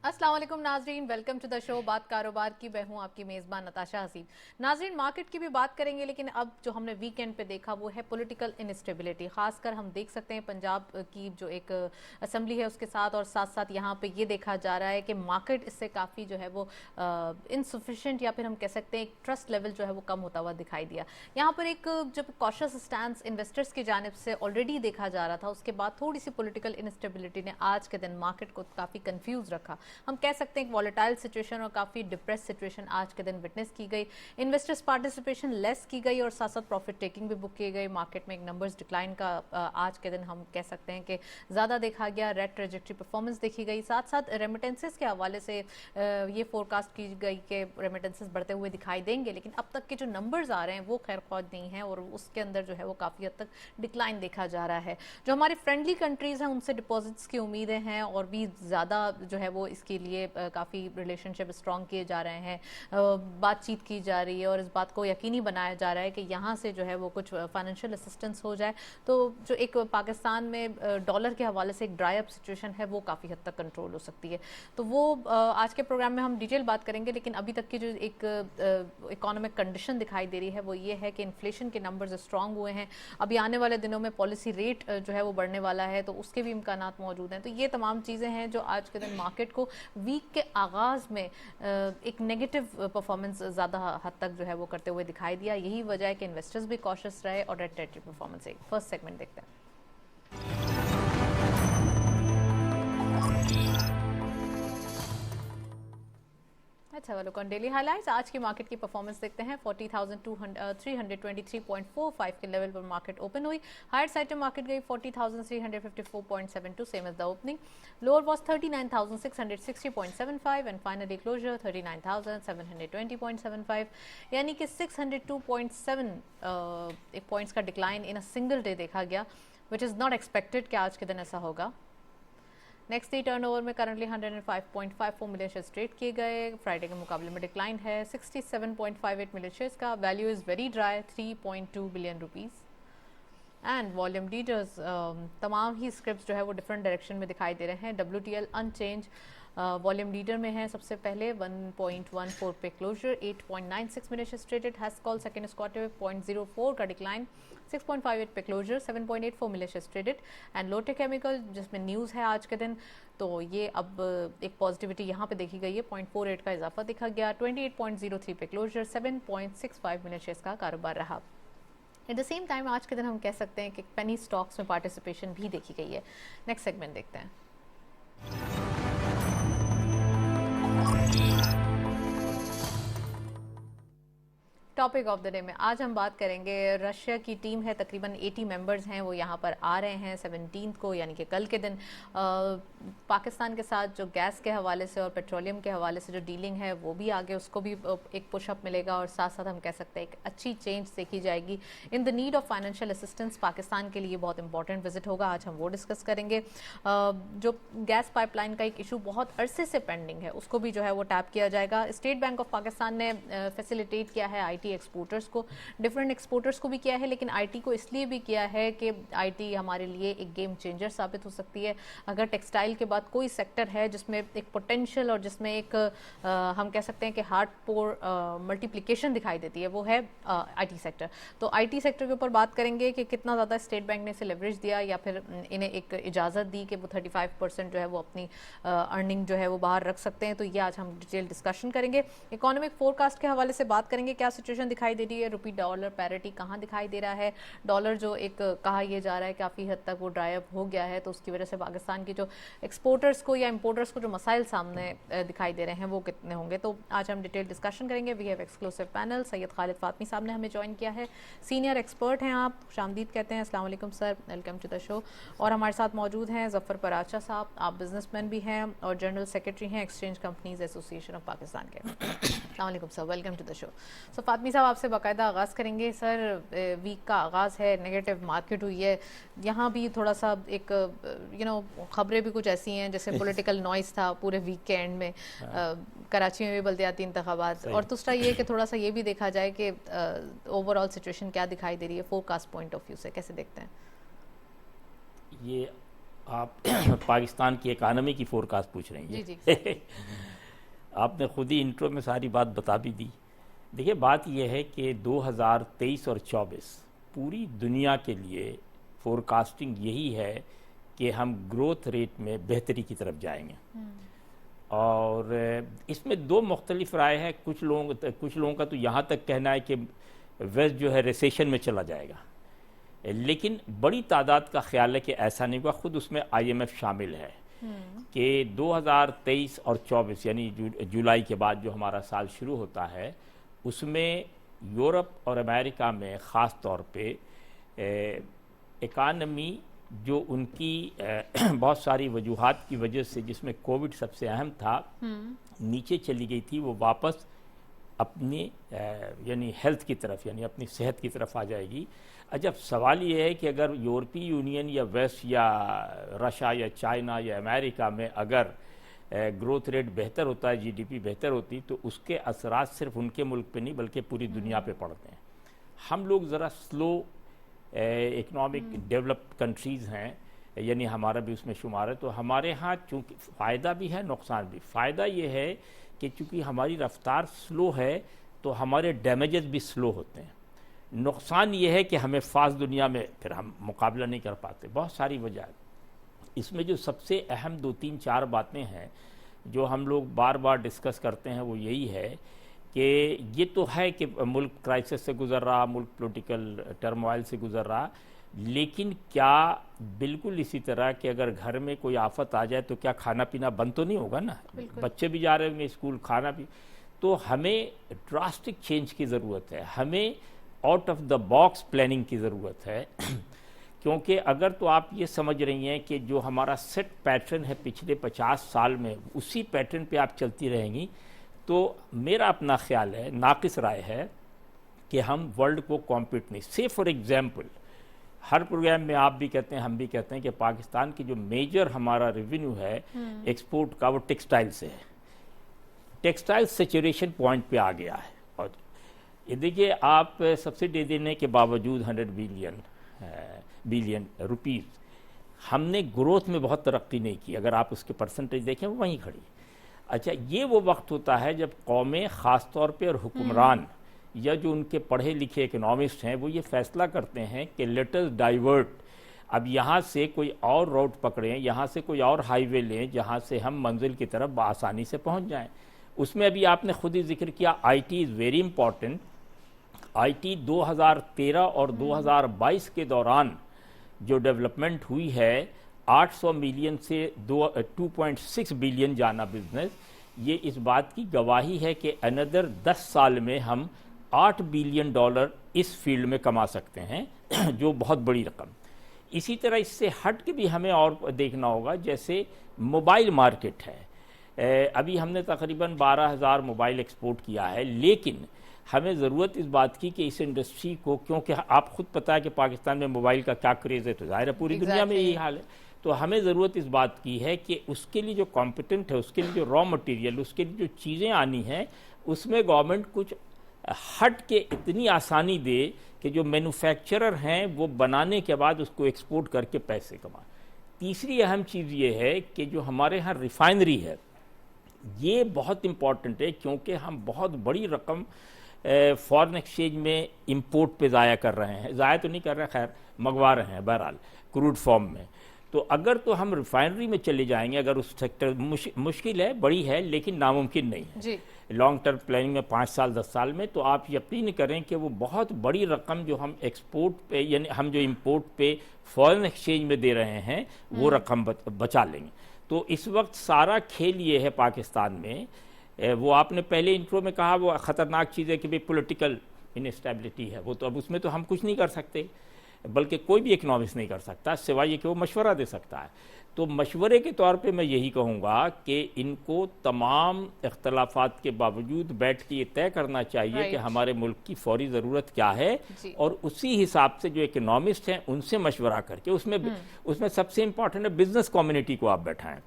अस्सलाम वालेकुम नाजरीन, वेलकम टू द शो बात कारोबार की। मैं हूं आपकी मेज़बान नताशा हसीन। नाजरीन, मार्केट की भी बात करेंगे, लेकिन अब जो हमने वीकेंड पे देखा वो है पॉलिटिकल इनस्टेबिलिटी। खासकर हम देख सकते हैं पंजाब की जो एक असेंबली है उसके साथ, और साथ साथ यहाँ पे ये देखा जा रहा है कि मार्केट इससे काफ़ी जो है वो इनसफिशेंट, या फिर हम कह सकते हैं एक ट्रस्ट लेवल जो है वो कम होता हुआ दिखाई दिया। यहाँ पर एक जब कॉशियस स्टैंस इन्वेस्टर्स की जानिब से ऑलरेडी देखा जा रहा था, उसके बाद थोड़ी सी पॉलिटिकल इनस्टेबिलिटी ने आज के दिन मार्केट को काफ़ी कन्फ्यूज रखा। हम कह सकते हैं एक वॉलेटाइल सिचुएशन और काफ़ी डिप्रेस सिचुएशन आज के दिन विटनेस की गई। इन्वेस्टर्स पार्टिसिपेशन लेस की गई और साथ साथ प्रॉफिट टेकिंग भी बुक किए गए। मार्केट में एक नंबर्स डिक्लाइन का आज के दिन हम कह सकते हैं कि ज़्यादा देखा गया। रेड ट्रेजेक्ट्री परफॉर्मेंस देखी गई। साथ साथ रेमिटेंसेस के हवाले से ये फोरकास्ट की गई कि रेमिटेंसेस बढ़ते हुए दिखाई देंगे, लेकिन अब तक के जो नंबर्स आ रहे हैं वो खैर खौज नहीं है, और उसके अंदर जो है वो काफ़ी हद तक डिक्लाइन देखा जा रहा है। जो हमारी फ्रेंडली कंट्रीज़ हैं उनसे डिपॉजिट्स की उम्मीदें हैं, और भी ज़्यादा जो है वो इसके लिए काफ़ी रिलेशनशिप स्ट्रॉन्ग किए जा रहे हैं, बातचीत की जा रही है, और इस बात को यकीनी बनाया जा रहा है कि यहाँ से जो है वो कुछ फाइनेंशियल असिस्टेंस हो जाए, तो जो एक पाकिस्तान में डॉलर के हवाले से एक ड्राई अप सिचुएशन है वो काफ़ी हद तक कंट्रोल हो सकती है। तो वो आज के प्रोग्राम में हम डिटेल बात करेंगे, लेकिन अभी तक की जो एक इकोनॉमिक कंडीशन दिखाई दे रही है वो ये है कि इन्फ्लेशन के नंबर्स स्ट्रॉन्ग हुए हैं। अभी आने वाले दिनों में पॉलिसी रेट जो है वो बढ़ने वाला है, तो उसके भी इम्कानात मौजूद हैं। तो ये तमाम चीज़ें हैं जो आज के दिन मार्केट को वीक के आगाज़ में एक नेगेटिव परफॉर्मेंस ज़्यादा हद तक जो है वो करते हुए दिखाई दिया। यही वजह है कि इन्वेस्टर्स भी कॉशियस रहे और रेड टेरिटरी परफॉर्मेंस। एक फर्स्ट सेगमेंट देखते हैं। अच्छा वालों कौन डेली हाइलाइट्स। आज की मार्केट की परफॉर्मेंस देखते हैं। 40,323.45 के लेवल पर मार्केट ओपन हुई। हायर साइड पे मार्केट गई 40,354.72, same as the opening. Lower was 39,660.75 and finally closure 39,720.75, यानी कि 602.7 एक पॉइंट्स का decline in a single day देखा गया, विच इज़ नॉट एक्सपेक्टेड कि आज के दिन ऐसा होगा। नेक्स्ट डे टर्नओवर में करंटली 105.54 मिलियन शेयर्स ट्रेड किए गए। फ्राइडे के मुकाबले में डिक्लाइन है 67.58 मिलियन शेयर्स का। Value is very dry 3.2 billion rupees. And volume leaders, तमाम ही स्क्रिप्ट्स जो है वो डिफरेंट डायरेक्शन में दिखाई दे रहे हैं। WTL अनचेंज वॉल्यूम लीडर में है सबसे पहले 1.14 पे क्लोजर, 8.96 मिलियन शेयर्स ट्रेडेड। हैज कॉल सेकंड स्क्वार्टर 0.04 का डिक्लाइन, 6.58 पे closure, 7.84 million shares traded. And Lotte chemical जिसमें न्यूज़ है आज के दिन, तो ये अब एक पॉजिटिविटी यहाँ पे देखी गई है, 0.48 का इजाफा देखा गया, 28.03 पे क्लोजर, 7.65 मिलियन शेयर्स का कारोबार रहा। एट द सेम टाइम आज के दिन हम कह सकते हैं कि पेनी स्टॉक्स में पार्टिसिपेशन भी देखी गई है। नेक्स्ट सेगमेंट देखते हैं। टॉपिक ऑफ द डे में आज हम बात करेंगे, रशिया की टीम है, तकरीबन 80 मेंबर्स हैं, वो यहाँ पर आ रहे हैं 17 को, यानी कि कल के दिन। पाकिस्तान के साथ जो गैस के हवाले से और पेट्रोलियम के हवाले से जो डीलिंग है वो भी आगे उसको भी एक पुशअप मिलेगा, और साथ साथ हम कह सकते हैं एक अच्छी चेंज देखी जाएगी in the need of financial assistance. Pakistan के लिए बहुत इंपॉर्टेंट विजिट होगा, आज हम वो डिस्कस करेंगे। जो गैस पाइपलाइन का एक इशू बहुत अरसे से पेंडिंग है उसको भी जो है वो टैप किया जाएगा। स्टेट बैंक ऑफ पाकिस्तान ने फैसिलिटेट किया है आईटी एक्सपोर्टर्स को, डिफरेंट एक्सपोर्टर्स को भी किया है, लेकिन आईटी को इसलिए भी किया है कि आईटी हमारे लिए एक गेम चेंजर साबित हो सकती है। अगर टेक्सटाइल के बाद कोई सेक्टर है जिसमें एक पोटेंशियल और जिसमें एक हम कह सकते हैं कि हार्ड पोर मल्टीप्लिकेशन दिखाई देती है, वो है आईटी सेक्टर। तो आईटी सेक्टर के ऊपर बात करेंगे कि कितना ज़्यादा स्टेट बैंक ने इसे लेवरेज दिया, या फिर इन्हें एक इजाज़त दी कि वो 35% जो है वो अपनी अर्निंग जो है वो बाहर रख सकते हैं। तो ये आज हम डिटेल डिस्कशन करेंगे। इकोनॉमिक फोरकास्ट के हवाले से बात करेंगे, क्या सिचुएशन दिखाई दे रही है, रुपी डॉलर पैरिटी कहाँ दिखाई दे रहा है। डॉलर जो एक कहा यह जा रहा है काफ़ी हद तक वो ड्राई अप हो गया है, तो उसकी वजह से पाकिस्तान की जो एक्सपोर्टर्स को या इंपोर्टर्स को जो मसाइल सामने दिखाई दे रहे हैं वो कितने होंगे। तो आज हम डिटेल डिस्कशन करेंगे। We have exclusive panel. Syed Khalid Fatmi साहब ने हमें ज्वाइन किया है, सीनियर एक्सपर्ट हैं, आप शामदीद कहते हैं। अस्सलाम वालेकुम sir, welcome to the show. और हमारे साथ मौजूद हैं ज़फ़र पराचा साहब, आप बिजनेसमैन भी हैं और जनरल सेक्रेटरी हैं exchange companies association of Pakistan के। अस्सलाम वालेकुम sir, welcome to the show. So Fatmi साहब आपसे बाकायदा आगाज़ करेंगे। सर वीक का आगाज़ है, नेगेटिव मार्केट हुई है, यहाँ भी थोड़ा सा एक खबरें भी कुछ ऐसी हैं जैसे पॉलिटिकल नॉइस था पूरे वीक के एंड में, कराची में भी बल्दियाती इंतखाबात, और दूसरा ये कि थोड़ा सा ये भी देखा जाए कि ओवरऑल सिचुएशन क्या दिखाई दे रही है फोरकास्ट पॉइंट ऑफ व्यू से, कैसे देखते हैं? ये आप पाकिस्तान की इकानमी की फोरकास्ट पूछ रही हैं। जी जी आपने खुद ही इंट्रो में सारी बात बता भी दी। देखिए, बात यह है कि 2023 और 24 पूरी दुनिया के लिए फोरकास्टिंग यही है कि हम ग्रोथ रेट में बेहतरी की तरफ जाएंगे। और इसमें दो मुख्तलिफ राय है। कुछ लोगों का तो यहाँ तक कहना है कि वेस्ट जो है रिसेशन में चला जाएगा, लेकिन बड़ी तादाद का ख्याल है कि ऐसा नहीं होगा। खुद उसमें IMF शामिल है कि 2023 और 24 यानी जुलाई के बाद जो हमारा साल शुरू होता है, उसमें यूरोप और अमेरिका में ख़ास तौर पे इकानमी जो उनकी बहुत सारी वजूहात की वजह से, जिसमें कोविड सबसे अहम था, नीचे चली गई थी, वो वापस अपनी यानी हेल्थ की तरफ, यानी अपनी सेहत की तरफ आ जाएगी। जब सवाल ये है कि अगर यूरोपीय यूनियन या वेस्ट या रशिया या चाइना या अमेरिका में अगर ग्रोथ रेट बेहतर होता है, GDP बेहतर होती, तो उसके असरात सिर्फ उनके मुल्क पे नहीं बल्कि पूरी दुनिया पे पड़ते हैं। हम लोग ज़रा स्लो इकनॉमिक डेवलप्ड कंट्रीज़ हैं, यानी हमारा भी उसमें शुमार है। तो हमारे यहाँ चूँकि फ़ायदा भी है नुकसान भी। फ़ायदा ये है कि चूँकि हमारी रफ्तार स्लो है तो हमारे डैमेजेस भी स्लो होते हैं। नुकसान ये है कि हमें फास्ट दुनिया में फिर हम मुकाबला नहीं कर पाते। बहुत सारी वजह है इसमें। जो सबसे अहम 2-3-4 बातें हैं जो हम लोग बार बार डिस्कस करते हैं, वो यही है कि ये तो है कि मुल्क क्राइसिस से गुज़र रहा, मुल्क पॉलिटिकल टर्मोइल से गुज़र रहा, लेकिन क्या बिल्कुल इसी तरह कि अगर घर में कोई आफत आ जाए तो क्या खाना पीना बंद तो नहीं होगा ना? बच्चे भी जा रहे होंगे स्कूल, खाना भी। तो हमें ड्रास्टिक चेंज की ज़रूरत है, हमें out of the box planning की ज़रूरत है। क्योंकि अगर तो आप ये समझ रही हैं कि जो हमारा सेट पैटर्न है पिछले 50 साल में, उसी पैटर्न पे आप चलती रहेंगी, तो मेरा अपना ख्याल है, नाकिस राय है, कि हम वर्ल्ड को कॉम्पीट नहीं। से फॉर एग्जांपल, हर प्रोग्राम में आप भी कहते हैं, हम भी कहते हैं कि पाकिस्तान की जो मेजर हमारा रेवेन्यू है एक्सपोर्ट का, वो टेक्सटाइल से है। टेक्सटाइल सेचुरेशन पॉइंट पे आ गया है। और ये देखिए, आप सब्सिडी देने के बावजूद 100 बिलियन रुपीज़ हमने ग्रोथ में बहुत तरक्की नहीं की। अगर आप उसके परसेंटेज देखें, वो वहीं खड़ी। अच्छा, ये वो वक्त होता है जब कौमें ख़ास तौर पे और हुक्मरान या जो उनके पढ़े लिखे इकोनॉमिस्ट हैं, वो ये फैसला करते हैं कि लेट अस डाइवर्ट, अब यहाँ से कोई और रोड पकड़ें, यहाँ से कोई और हाईवे लें जहाँ से हम मंजिल की तरफ आसानी से पहुँच जाएं। उसमें अभी आपने खुद ही जिक्र किया, IT is very important. IT 2013 और 2022 के दौरान जो डेवलपमेंट हुई है, 800 मिलियन से 2.6 बिलियन जाना बिजनेस, ये इस बात की गवाही है कि अनदर 10 साल में हम $8 बिलियन इस फील्ड में कमा सकते हैं, जो बहुत बड़ी रकम। इसी तरह इससे हट के भी हमें और देखना होगा, जैसे मोबाइल मार्केट है। अभी हमने तकरीबन 12,000 मोबाइल एक्सपोर्ट किया है, लेकिन हमें ज़रूरत इस बात की कि इस इंडस्ट्री को, क्योंकि आप खुद पता है कि पाकिस्तान में मोबाइल का क्या क्रेज़ है, तो ज़ाहिर है पूरी दुनिया में यही हाल है। तो हमें ज़रूरत इस बात की है कि उसके लिए जो कॉम्पिटेंट है, उसके लिए जो रॉ मटेरियल, उसके लिए जो चीज़ें आनी हैं, उसमें गवर्नमेंट कुछ हट के इतनी आसानी दे कि जो मैन्युफैक्चरर हैं वो बनाने के बाद उसको एक्सपोर्ट करके पैसे कमाएं। तीसरी अहम चीज़ ये है कि जो हमारे यहाँ रिफाइनरी है, ये बहुत इम्पॉर्टेंट है, क्योंकि हम बहुत बड़ी रकम फॉरेन एक्सचेंज में इंपोर्ट पे ज़ाया कर रहे हैं। ज़ाया तो नहीं कर रहे, खैर मंगवा रहे हैं बहरहाल क्रूड फॉर्म में। तो अगर तो हम रिफाइनरी में चले जाएंगे, अगर उस सेक्टर मुश्किल है, बड़ी है, लेकिन नामुमकिन नहीं है जी। लॉन्ग टर्म प्लानिंग में 5 साल 10 साल में, तो आप यकीन करें कि वो बहुत बड़ी रकम जो हम एक्सपोर्ट पे, यानी हम जो इंपोर्ट पे फॉरेन एक्सचेंज में दे रहे हैं, वो रकम बचा लेंगे। तो इस वक्त सारा खेल ये है पाकिस्तान में, वो आपने पहले इंट्रो में कहा, वो ख़तरनाक चीज़ है कि भाई पॉलिटिकल इनस्टेबिलिटी है, वो तो अब उसमें तो हम कुछ नहीं कर सकते, बल्कि कोई भी इकनॉमिक्स नहीं कर सकता, सिवाय ये कि वो मशवरा दे सकता है। तो मशवरे के तौर पे मैं यही कहूँगा कि इनको तमाम इख्तलाफात के बावजूद बैठ के ये तय करना चाहिए कि हमारे मुल्क की फौरी ज़रूरत क्या है, और उसी हिसाब से जो इकनॉमिस्ट हैं उनसे मशवरा करके, उसमें सबसे इम्पॉर्टेंट है बिजनेस कम्युनिटी को आप बैठाएं,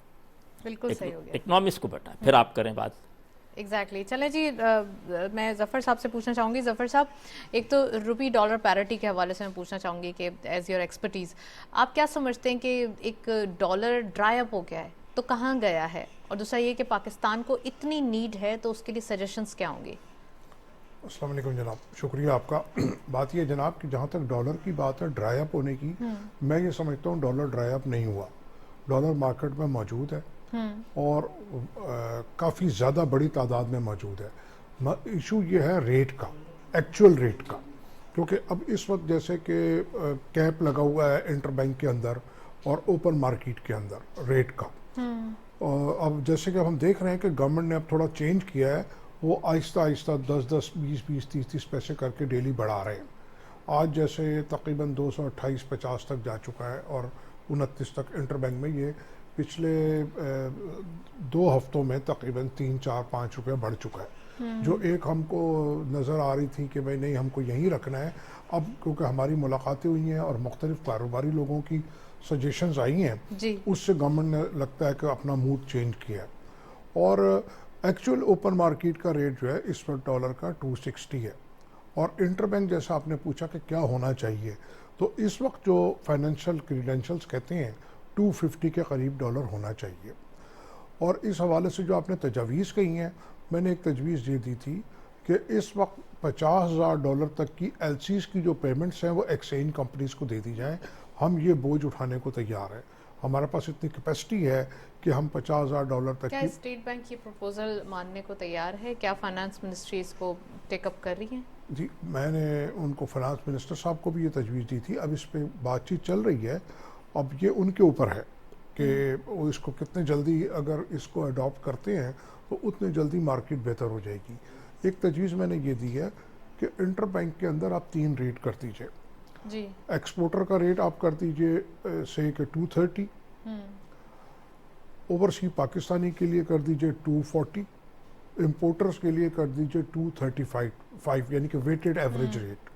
बिल्कुल सही हो गया, इकनॉमिस्ट को बैठाएं, फिर आप करें बात। एग्जैक्टली चलें जी, मैं जफ़र साहब से पूछना चाहूँगी। जफ़र साहब, एक तो रुपी डॉलर पैरिटी के हवाले से मैं पूछना चाहूँगी कि एज योर एक्सपर्टीज़ आप क्या समझते हैं कि एक डॉलर ड्राई अप हो गया है तो कहाँ गया है, और दूसरा ये कि पाकिस्तान को इतनी नीड है तो उसके लिए सजेशंस क्या होंगे? अस्सलाम वालेकुम जनाब, शुक्रिया आपका। बात ये जनाब कि जहाँ तक डॉलर की बात है ड्राई अप होने की, मैं ये समझता हूँ डॉलर ड्राई अप नहीं हुआ। डॉलर मार्केट में मौजूद है और काफ़ी ज़्यादा बड़ी तादाद में मौजूद है। इशू ये है रेट का, एक्चुअल रेट का, क्योंकि अब इस वक्त जैसे कि कैप लगा हुआ है इंटरबैंक के अंदर और ओपन मार्केट के अंदर रेट का। और अब जैसे कि हम देख रहे हैं कि गवर्नमेंट ने अब थोड़ा चेंज किया है, वो आहिस्ता आहिस्ता 10-10, 20-20, 30-30 पैसे करके डेली बढ़ा रहे हैं। आज जैसे तकरीबन 228-50 तक जा चुका है और 29 तक इंटरबैंक में ये पिछले 2 हफ्तों में तकरीबन 3-4-5 रुपये बढ़ चुका है। जो एक हमको नज़र आ रही थी कि भाई नहीं हमको यहीं रखना है, अब क्योंकि हमारी मुलाकातें हुई हैं और मुख्तलिफ कारोबारी लोगों की सजेशंस आई हैं, उससे गवर्नमेंट ने लगता है कि अपना मूड चेंज किया है। और एक्चुअल ओपन मार्केट का रेट जो है इस वक्त डॉलर का 260 है और इंटरबैंक जैसा आपने पूछा कि क्या होना चाहिए, तो इस वक्त जो फाइनेंशियल क्रीडेंशियल्स कहते हैं 250 के करीब डॉलर होना चाहिए। और इस हवाले से जो आपने तजावीज़ कही हैं, मैंने एक तजवीज़ ये दी थी कि इस वक्त $50,000 तक की एलसीज की जो पेमेंट्स हैं वो एक्सचेंज कंपनीज़ को दे दी जाएँ। हम ये बोझ उठाने को तैयार हैं, हमारे पास इतनी कैपेसिटी है कि हम $50,000 तक क्या की। स्टेट बैंक ये प्रपोजल मानने को तैयार है? क्या फाइनेंस मिनिस्ट्री इसको टेकअप कर रही है? जी, मैंने उनको फाइनेंस मिनिस्टर साहब को भी ये तजवीज़ दी थी, अब इस पे बातचीत चल रही है। अब ये उनके ऊपर है कि वो इसको कितने जल्दी अगर इसको अडॉप्ट करते हैं तो उतनी जल्दी मार्केट बेहतर हो जाएगी। एक तजवीज़ मैंने ये दी है कि इंटर बैंक के अंदर आप 3 रेट कर दीजिए जी। एक्सपोर्टर का रेट आप कर दीजिए से कि 230, ओवरसी पाकिस्तानी के लिए कर दीजिए 240, इंपोर्टर्स के लिए कर दीजिए 235 यानी कि वेटेड एवरेज रेट।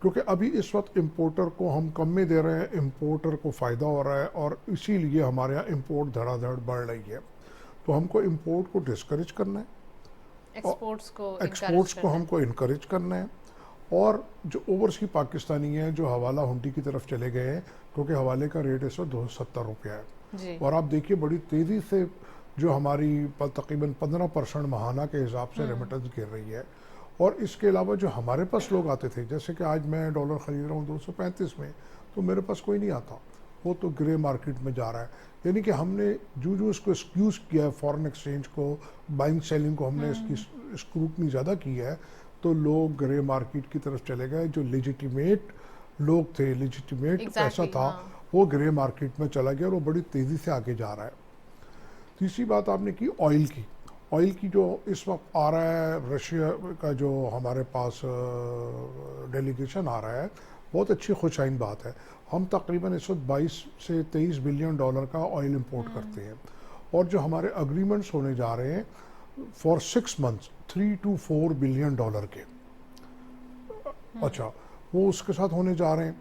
क्योंकि अभी इस वक्त इंपोर्टर को हम कम में दे रहे हैं, इंपोर्टर को फ़ायदा हो रहा है और इसीलिए हमारे यहाँ इंपोर्ट धड़ाधड़ बढ़ रही है। तो हमको इंपोर्ट को डिस्करेज करना है, एक्सपोर्ट्स को हमको इनकरेज करना है। और जो ओवरसी पाकिस्तानी हैं जो हवाला हुंडी की तरफ चले गए हैं, क्योंकि हवाले का रेट इस वक्त 270 रुपया है और आप देखिए बड़ी तेज़ी से जो हमारी तकरीबन 15% माहाना के हिसाब से रेमिटेंस गिर रही है। और इसके अलावा जो हमारे पास लोग आते थे, जैसे कि आज मैं डॉलर ख़रीद रहा हूँ 235 में, तो मेरे पास कोई नहीं आता, वो तो ग्रे मार्केट में जा रहा है। यानी कि हमने जो इसको एक्सक्यूज़ किया है फॉरेन एक्सचेंज को, बाइंग सेलिंग को, हमने इसकी स्क्रूटनी ज़्यादा की है, तो लोग ग्रे मार्केट की तरफ चले गए। जो लेजिटिमेट लोग थे, लेजिटिमेट पैसा था, वो ग्रे मार्केट में चला गया और वो बड़ी तेज़ी से आगे जा रहा है। तीसरी बात आपने की ऑयल की जो इस वक्त आ रहा है, रशिया का जो हमारे पास डेलीगेशन आ रहा है, बहुत अच्छी खुशाइन बात है। हम तकरीबन इस वक्त 22 से 23 बिलियन डॉलर का ऑयल इंपोर्ट करते हैं और जो हमारे अग्रीमेंट्स होने जा रहे हैं for 6 months 3 to 4 billion dollar के, अच्छा वो उसके साथ होने जा रहे हैं।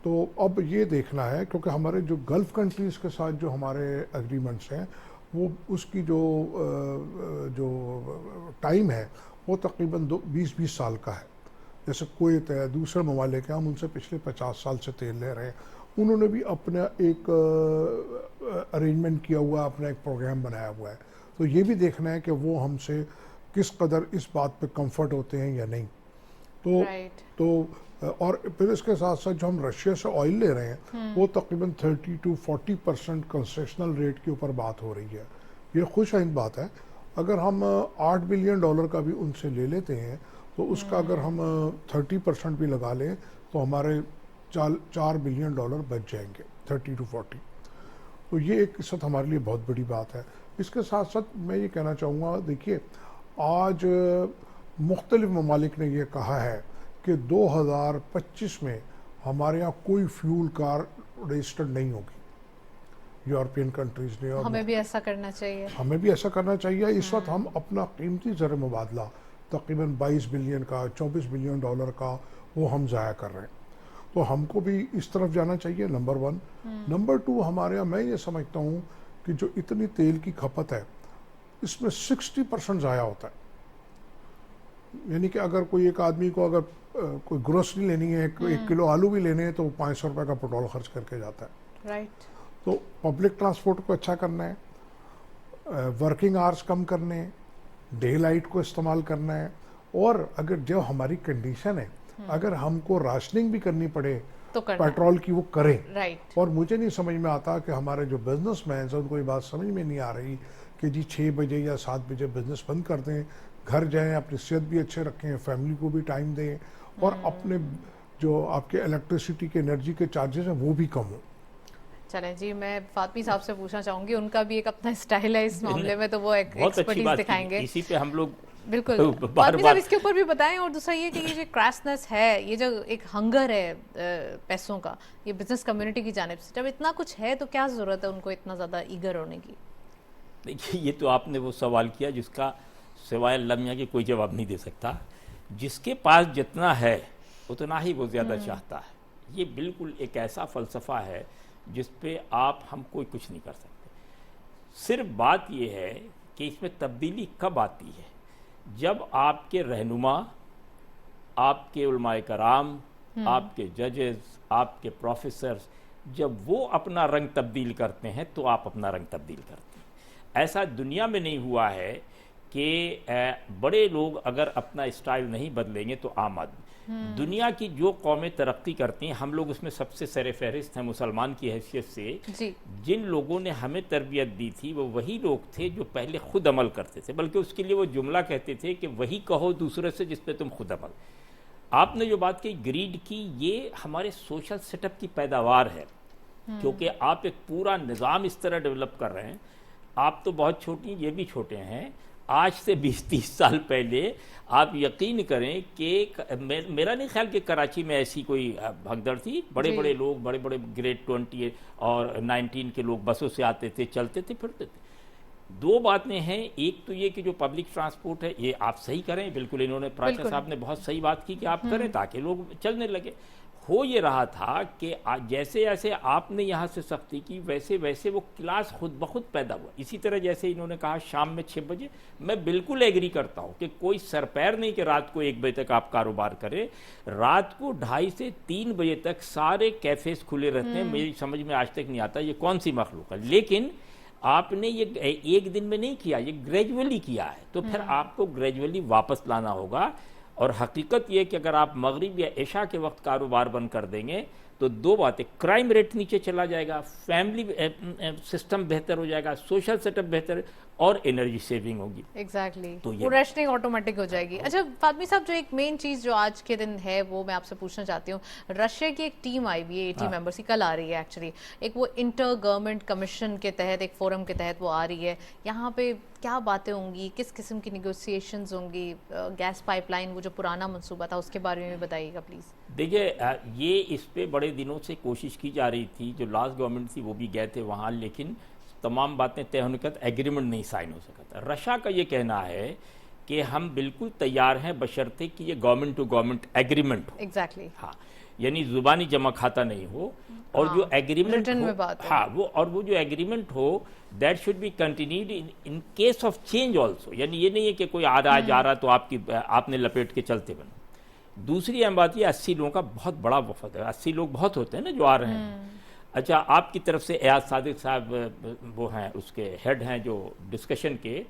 तो अब ये देखना है, क्योंकि हमारे जो गल्फ़ कंट्रीज़ के साथ जो हमारे एग्रीमेंट्स हैं, वो उसकी जो टाइम है वो तकरीबन 20-20 साल का है। जैसे कुवैत है, दूसरे ममालिक हैं, हम उनसे पिछले 50 साल से तेल ले रहे हैं। उन्होंने भी अपना एक अरेंजमेंट किया हुआ, अपना एक प्रोग्राम बनाया हुआ है। तो ये भी देखना है कि वो हमसे किस कदर इस बात पे कंफर्ट होते हैं या नहीं। तो और फिर इसके साथ साथ जो हम रशिया से ऑयल ले रहे हैं वो तकरीबन 30 to 40% कंसेशनल रेट के ऊपर बात हो रही है। ये खुशाइन बात है। अगर हम 8 बिलियन डॉलर का भी उनसे ले लेते हैं तो उसका अगर हम 30% भी लगा लें तो हमारे 4 बिलियन डॉलर बच जाएंगे, 30 to 40। तो ये एक इस वक्त हमारे लिए बहुत बड़ी बात है। इसके साथ साथ मैं ये कहना चाहूँगा, देखिए आज मुख्तलिफ ममालिक ने ये कहा है कि 2025 में हमारे यहाँ कोई फ्यूल कार रजिस्टर्ड नहीं होगी, यूरोपियन कंट्रीज़ ने। और हमें भी ऐसा करना चाहिए, हमें भी ऐसा करना चाहिए। इस वक्त हम अपना कीमती ज़र मुबादला तकरीबन 22 बिलियन का, 24 बिलियन डॉलर का, वो हम ज़ाया कर रहे हैं। तो हमको भी इस तरफ जाना चाहिए, नंबर 1। नंबर 2, हमारे यहाँ मैं ये समझता हूँ कि जो इतनी तेल की खपत है इसमें 60% ज़ाया होता है। यानी कि अगर कोई एक आदमी को अगर कोई ग्रोसरी लेनी है, एक किलो आलू भी लेने हैं, तो वो 500 रुपये का पेट्रोल खर्च करके जाता है। राइट। तो पब्लिक ट्रांसपोर्ट को अच्छा करना है, वर्किंग आवर्स कम करने हैं, डे लाइट को इस्तेमाल करना है, और अगर जो हमारी कंडीशन है, अगर हमको राशनिंग भी करनी पड़े तो करना पेट्रोल की, वो करें। राइट। और मुझे नहीं समझ में आता कि हमारे जो बिजनेसमैन हैं उनको ये बात समझ में नहीं आ रही कि जी 6 बजे या 7 बजे बिजनेस बंद कर दें, घर जाएं, अपनी सेहत भी अच्छे रखें, फैमिली को भी टाइम दें, और अपने जो आपके इलेक्ट्रिसिटी के एनर्जी के चार्जेस हैं वो भी कम हो। चलें जी, मैं फातमी साहब से पूछना चाहूंगी, उनका भी एक अपना स्टाइल है इस मामले में, तो वो एक बहुत अच्छी एक्सपर्टीज बात दिखाएंगे। इसी पे हम लोग बिल्कुल बार फातमी साहब बार इसके ऊपर भी बताएं। और दूसरा ये कि ये जो क्रैशनेस है, ये जो एक हंगर है पैसों का, ये बिजनेस कम्युनिटी की जानिब से, जब इतना कुछ है तो क्या ज़रूरत है उनको इतना ज़्यादा ईगर होने की? देखिए, ये तो आपने वो सवाल किया जिसका सिवाय अल्लाह मियां के कोई जवाब नहीं दे सकता। जिसके पास जितना है उतना ही वो ज़्यादा चाहता है। ये बिल्कुल एक ऐसा फ़लसफ़ा है जिस पे हम कोई कुछ नहीं कर सकते। सिर्फ बात ये है कि इसमें तब्दीली कब आती है, जब आपके रहनुमा, आपके उलमाए कराम, आपके जजेस, आपके प्रोफेसर्स, जब वो अपना रंग तब्दील करते हैं तो आप अपना रंग तब्दील करते हैं। ऐसा दुनिया में नहीं हुआ है कि बड़े लोग अगर अपना स्टाइल नहीं बदलेंगे तो आम आदमी, दुनिया की जो कौमें तरक्की करती हैं, हम लोग उसमें सबसे सरे फहरिस्त हैं मुसलमान की हैसियत से। जी। जिन लोगों ने हमें तरबियत दी थी वो वही लोग थे जो पहले खुद अमल करते थे, बल्कि उसके लिए वो जुमला कहते थे कि वही कहो दूसरे से जिस पे तुम खुद अमल। आपने जो बात कही ग्रीड की, ये हमारे सोशल सेटअप की पैदावार है, क्योंकि आप एक पूरा निज़ाम इस तरह डेवलप कर रहे हैं। आप तो बहुत छोटी, ये भी छोटे हैं। आज से 20-30 साल पहले आप यकीन करें कि मेरा नहीं ख्याल कि कराची में ऐसी कोई भगदड़ थी। बड़े बड़े लोग, बड़े बड़े ग्रेड 20 और 19 के लोग बसों से आते थे, चलते थे, फिरते थे। दो बातें हैं, एक तो ये कि जो पब्लिक ट्रांसपोर्ट है ये आप सही करें, बिल्कुल इन्होंने प्राचा साहब ने बहुत सही बात की कि आप करें ताकि लोग चलने लगे। हो ये रहा था कि जैसे जैसे आपने यहाँ से सख्ती की वैसे वैसे वो क्लास खुद ब खुद पैदा हुआ। इसी तरह जैसे इन्होंने कहा शाम में 6 बजे, मैं बिल्कुल एग्री करता हूँ कि कोई सरपैर नहीं कि रात को 1 बजे तक आप कारोबार करें। रात को 2:30 से 3 बजे तक सारे कैफेज खुले रहते हैं। मेरी समझ में आज तक नहीं आता ये कौन सी मखलूक है, लेकिन आपने ये एक दिन में नहीं किया, ये ग्रेजुअली किया है, तो फिर आपको ग्रेजुअली वापस लाना होगा। और हकीकत ये कि अगर आप मगरिब या इशा के वक्त कारोबार बंद कर देंगे तो दो बातें, क्राइम रेट नीचे चला जाएगा, फैमिली सिस्टम बेहतर हो जाएगा, सोशल सेटअप बेहतर, और एनर्जी सेविंग होगी। एग्जैक्टली तो वो रेशनिंग ऑटोमेटिक हो जाएगी। अच्छा फातमी साहब, जो एक मेन चीज़ जो आज के दिन है वो मैं आपसे पूछना चाहती हूँ, रशिया की एक टीम आई हुई है 80 मेंबर्स की, कल आ रही है एक्चुअली, एक वो इंटर गवर्नमेंट कमीशन के तहत, एक फोरम के तहत वो आ रही है। यहाँ पे क्या बातें होंगी, किस किस्म की निगोसिएशंस होंगी, गैस पाइपलाइन वो जो पुराना मंसूबा था उसके बारे में बताइएगा प्लीज़। देखिए, ये इस पे बड़े दिनों से कोशिश की जा रही थी, जो लास्ट गवर्नमेंट थी वो भी गए थे वहाँ, लेकिन तमाम बातें तय होने के बाद एग्रीमेंट नहीं साइन हो सका था। रशिया का ये कहना है कि हम बिल्कुल तैयार हैं बशर्ते कि ये गवर्नमेंट टू गवर्नमेंट एग्रीमेंट हो। एग्जैक्टली। हाँ, यानी जुबानी जमा खाता नहीं हो, और जो एग्रीमेंट हो, हाँ वो, और वो जो एग्रीमेंट हो that should be continued in case of change also. यानी ये नहीं है कि कोई आ रहा जा रहा तो आपने लपेट के चलते बनो। दूसरी अहम बात ये 80 लोगों का बहुत बड़ा वफद है। 80 लोग बहुत होते हैं ना जो आ रहे हैं। अच्छा, आपकी तरफ से एयाज सादिक साहब वो हैं, उसके हेड हैं जो डिस्कशन के,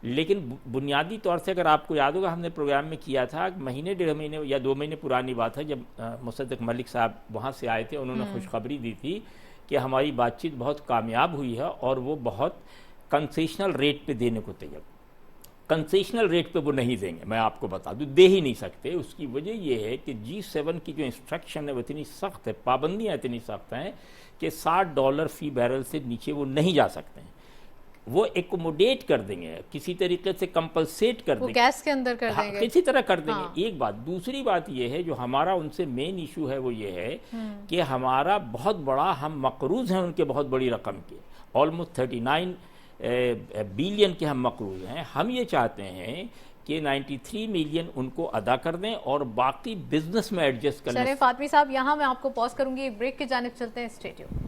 लेकिन बुनियादी तौर से अगर आपको याद होगा हमने प्रोग्राम में किया था, महीने 1.5 महीने या 2 महीने पुरानी बात है, जब मुसद्दिक मलिक साहब वहाँ से आए थे, उन्होंने खुशखबरी दी थी कि हमारी बातचीत बहुत कामयाब हुई है और वो बहुत कंसेशनल रेट पे देने को तैयार। कंसेशनल रेट पे वो नहीं देंगे, मैं आपको बता दूं, दे ही नहीं सकते। उसकी वजह ये है कि G7 की जो इंस्ट्रक्शन है वो इतनी सख्त है, पाबंदियाँ इतनी सख्त हैं कि $60 फी बैरल से नीचे वो नहीं जा सकते हैं। वो एकोमोडेट कर देंगे, किसी तरीके से कंपलसेट कर देंगे, गैस के अंदर कर देंगे, किसी तरह कर देंगे। एक बात। दूसरी बात ये है जो हमारा उनसे मेन इशू है वो ये है कि हमारा बहुत बड़ा, हम मकरूज हैं उनके बहुत बड़ी रकम के, ऑलमोस्ट 39 बिलियन के हम मकरूज हैं। हम ये चाहते हैं कि 93 मिलियन उनको अदा कर दें और बाकी बिजनेस में एडजस्ट कर लें। फातमी साहब, यहाँ मैं आपको पॉज करूंगी, एक ब्रेक की जानिब चलते हैं, स्टे ट्यून्ड।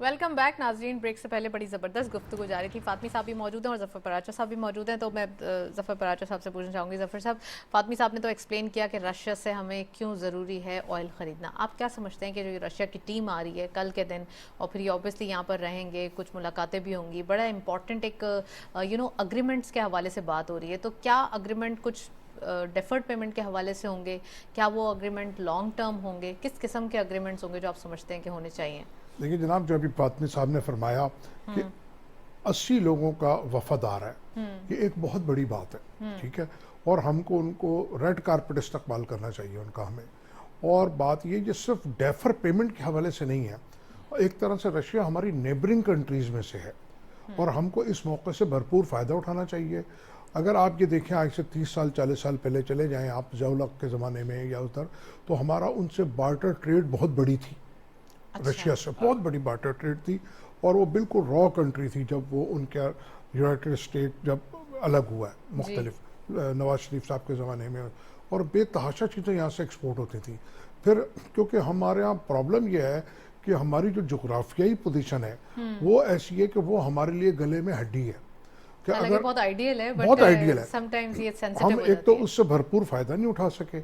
वेलकम बैक नाजरीन। ब्रेक से पहले बड़ी ज़बरदस्त गुफ्तगू जा रही थी। फातमी साहब भी मौजूद हैं और ज़फ़र पराचा साहब भी मौजूद हैं। तो मैं ज़फ़र पराचा साहब से पूछना चाहूँगी, ज़फ़र साहब, फातमी साहब ने तो एक्सप्लेन किया कि रशिया से हमें क्यों ज़रूरी है ऑयल ख़रीदना। आप क्या समझते हैं कि जो रशिया की टीम आ रही है कल के दिन और फिर ये ऑब्वियसली यहाँ पर रहेंगे, कुछ मुलाकातें भी होंगी, बड़ा इंपॉर्टेंट एक अग्रीमेंट्स के हवाले से बात हो रही है, तो क्या अग्रीमेंट कुछ डेफर्ड पेमेंट के हवाले से होंगे? क्या वो अग्रीमेंट लॉन्ग टर्म होंगे? किस किस्म के अग्रीमेंट्स होंगे जो आप समझते हैं कि होने चाहिए? देखिए जनाब, जो अभी फातमी साहब ने फरमाया कि 80 लोगों का वफादार है, ये एक बहुत बड़ी बात है, ठीक है। और हमको उनको रेड कारपेट इस्तकबाल करना चाहिए उनका हमें। और बात ये सिर्फ डेफर पेमेंट के हवाले से नहीं है, एक तरह से रशिया हमारी नेबरिंग कंट्रीज़ में से है और हमको इस मौके से भरपूर फ़ायदा उठाना चाहिए। अगर आप ये देखें आज से 30 साल 40 साल पहले चले जाएं आप ज़ौलक के ज़माने में या उधर, तो हमारा उनसे बार्टर ट्रेड बहुत बड़ी थी। रशिया से बहुत बड़ी बार्टर ट्रेड थी और वो बिल्कुल रॉ कंट्री थी जब वो उनका यूनाइटेड स्टेट जब अलग हुआ है मुख्तलिफ नवाज शरीफ साहब के ज़माने में, और बेतहाशा चीज़ें यहाँ से एक्सपोर्ट होती थी। फिर क्योंकि हमारे यहाँ प्रॉब्लम यह है कि हमारी जो जोग्राफियाई पोजीशन है वो ऐसी है कि वो हमारे लिए गले में हड्डी है कि अगर बहुत आइडियल है, बहुत आइडियल है, समटाइम्स ये हम सेंसिटिव हो एक तो जाती है। उससे भरपूर फायदा नहीं उठा सके,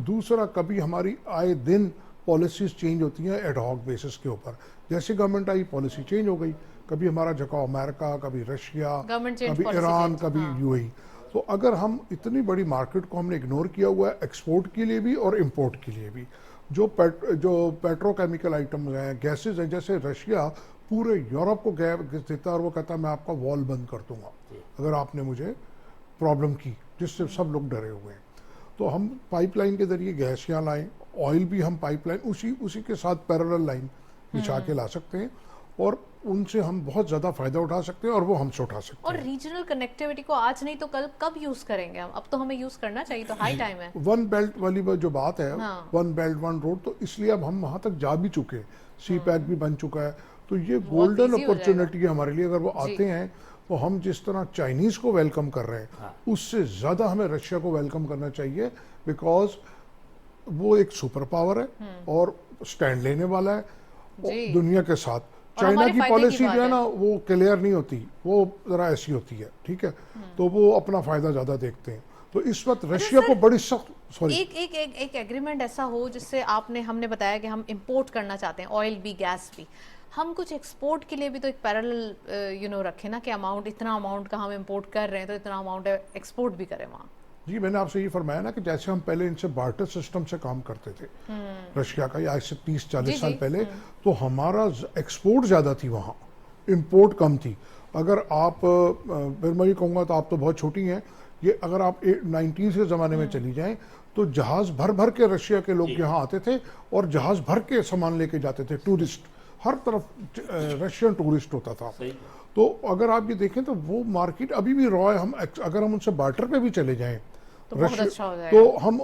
दूसरा कभी हमारी आए दिन पॉलिसीज चेंज होती हैं एड हॉक बेसिस के ऊपर। जैसे गवर्नमेंट आई पॉलिसी चेंज हो गई, कभी हमारा झुकाव अमेरिका, कभी रशिया, Government change, कभी policy ईरान, change, कभी यूएई। तो अगर हम इतनी बड़ी मार्केट को हमने इग्नोर किया हुआ है एक्सपोर्ट के लिए भी और इंपोर्ट के लिए भी, जो पेट्रोकेमिकल आइटम्स हैं, गैसेज हैं, जैसे रशिया पूरे यूरोप को गैस देता है और वो कहता है मैं आपका वॉल बंद कर दूंगा अगर आपने मुझे प्रॉब्लम की, जिससे सब लोग डरे हुए हैं। तो हम पाइपलाइन के जरिए गैस यहाँ लाएं, ऑयल भी हम पाइपलाइन उसी के साथ पैरेलल लाइन बिछा के ला सकते हैं और उनसे हम बहुत ज़्यादा फ़ायदा उठा सकते हैं और वो हमसे उठा सकते और हैं। रीजनल कनेक्टिविटी को आज नहीं तो कल कब यूज करेंगे हम? अब तो हमें यूज करना चाहिए, तो हाई टाइम है। वन बेल्ट वाली जो बात है, हाँ। वन बेल्ट वन रोड, तो इसलिए अब हम वहाँ तक जा भी चुके हैं, सी पैक भी बन चुका है, तो ये गोल्डन easy हो अपॉर्चुनिटी है हमारे लिए। अगर वो आते हैं तो हम जिस तरह चाइनीज़ को वेलकम कर रहे हैं उससे ज़्यादा हमें रशिया को वेलकम करना चाहिए, बिकॉज वो एक सुपर पावर है और स्टैंड लेने वाला है जी। दुनिया के साथ। और चाइना हमारे की फायदे की पॉलिसी बात जो है है। ना वो क्लियर नहीं होती, वो ज़रा ऐसी होती है, ठीक है, तो वो अपना फ़ायदा ज़्यादा देखते हैं। तो इस वक्त रशिया को बड़ी सख्त एक एग्रीमेंट ऐसा हो जिससे हमने बताया कि हम इंपोर्ट करना चाहते हैं, ऑयल भी गैस भी, हम कुछ एक्सपोर्ट के लिए भी तो एक पैरेलल रखें ना कि अमाउंट, इतना अमाउंट का हम इंपोर्ट कर रहे हैं तो इतना अमाउंट एक्सपोर्ट भी करें वहाँ। जी, मैंने आपसे ये फरमाया ना कि जैसे हम पहले इनसे बार्टर सिस्टम से काम करते थे रशिया का, या आज से 30-40 साल पहले, तो हमारा एक्सपोर्ट ज़्यादा थी वहाँ, इंपोर्ट कम थी। अगर आप फिर मैं ये कहूँगा तो आप तो बहुत छोटी हैं, ये अगर आप 90s के ज़माने में चली जाएं तो जहाज़ भर भर के रशिया के लोग यहाँ आते थे और जहाज़ भर के सामान लेके जाते थे, टूरिस्ट, हर तरफ रशियन टूरिस्ट होता था। तो अगर आप ये देखें तो वो मार्केट अभी भी रॉ है। हम अगर हम उनसे बार्टर पे भी चले जाएं तो बहुत अच्छा हो जाएगा। तो हम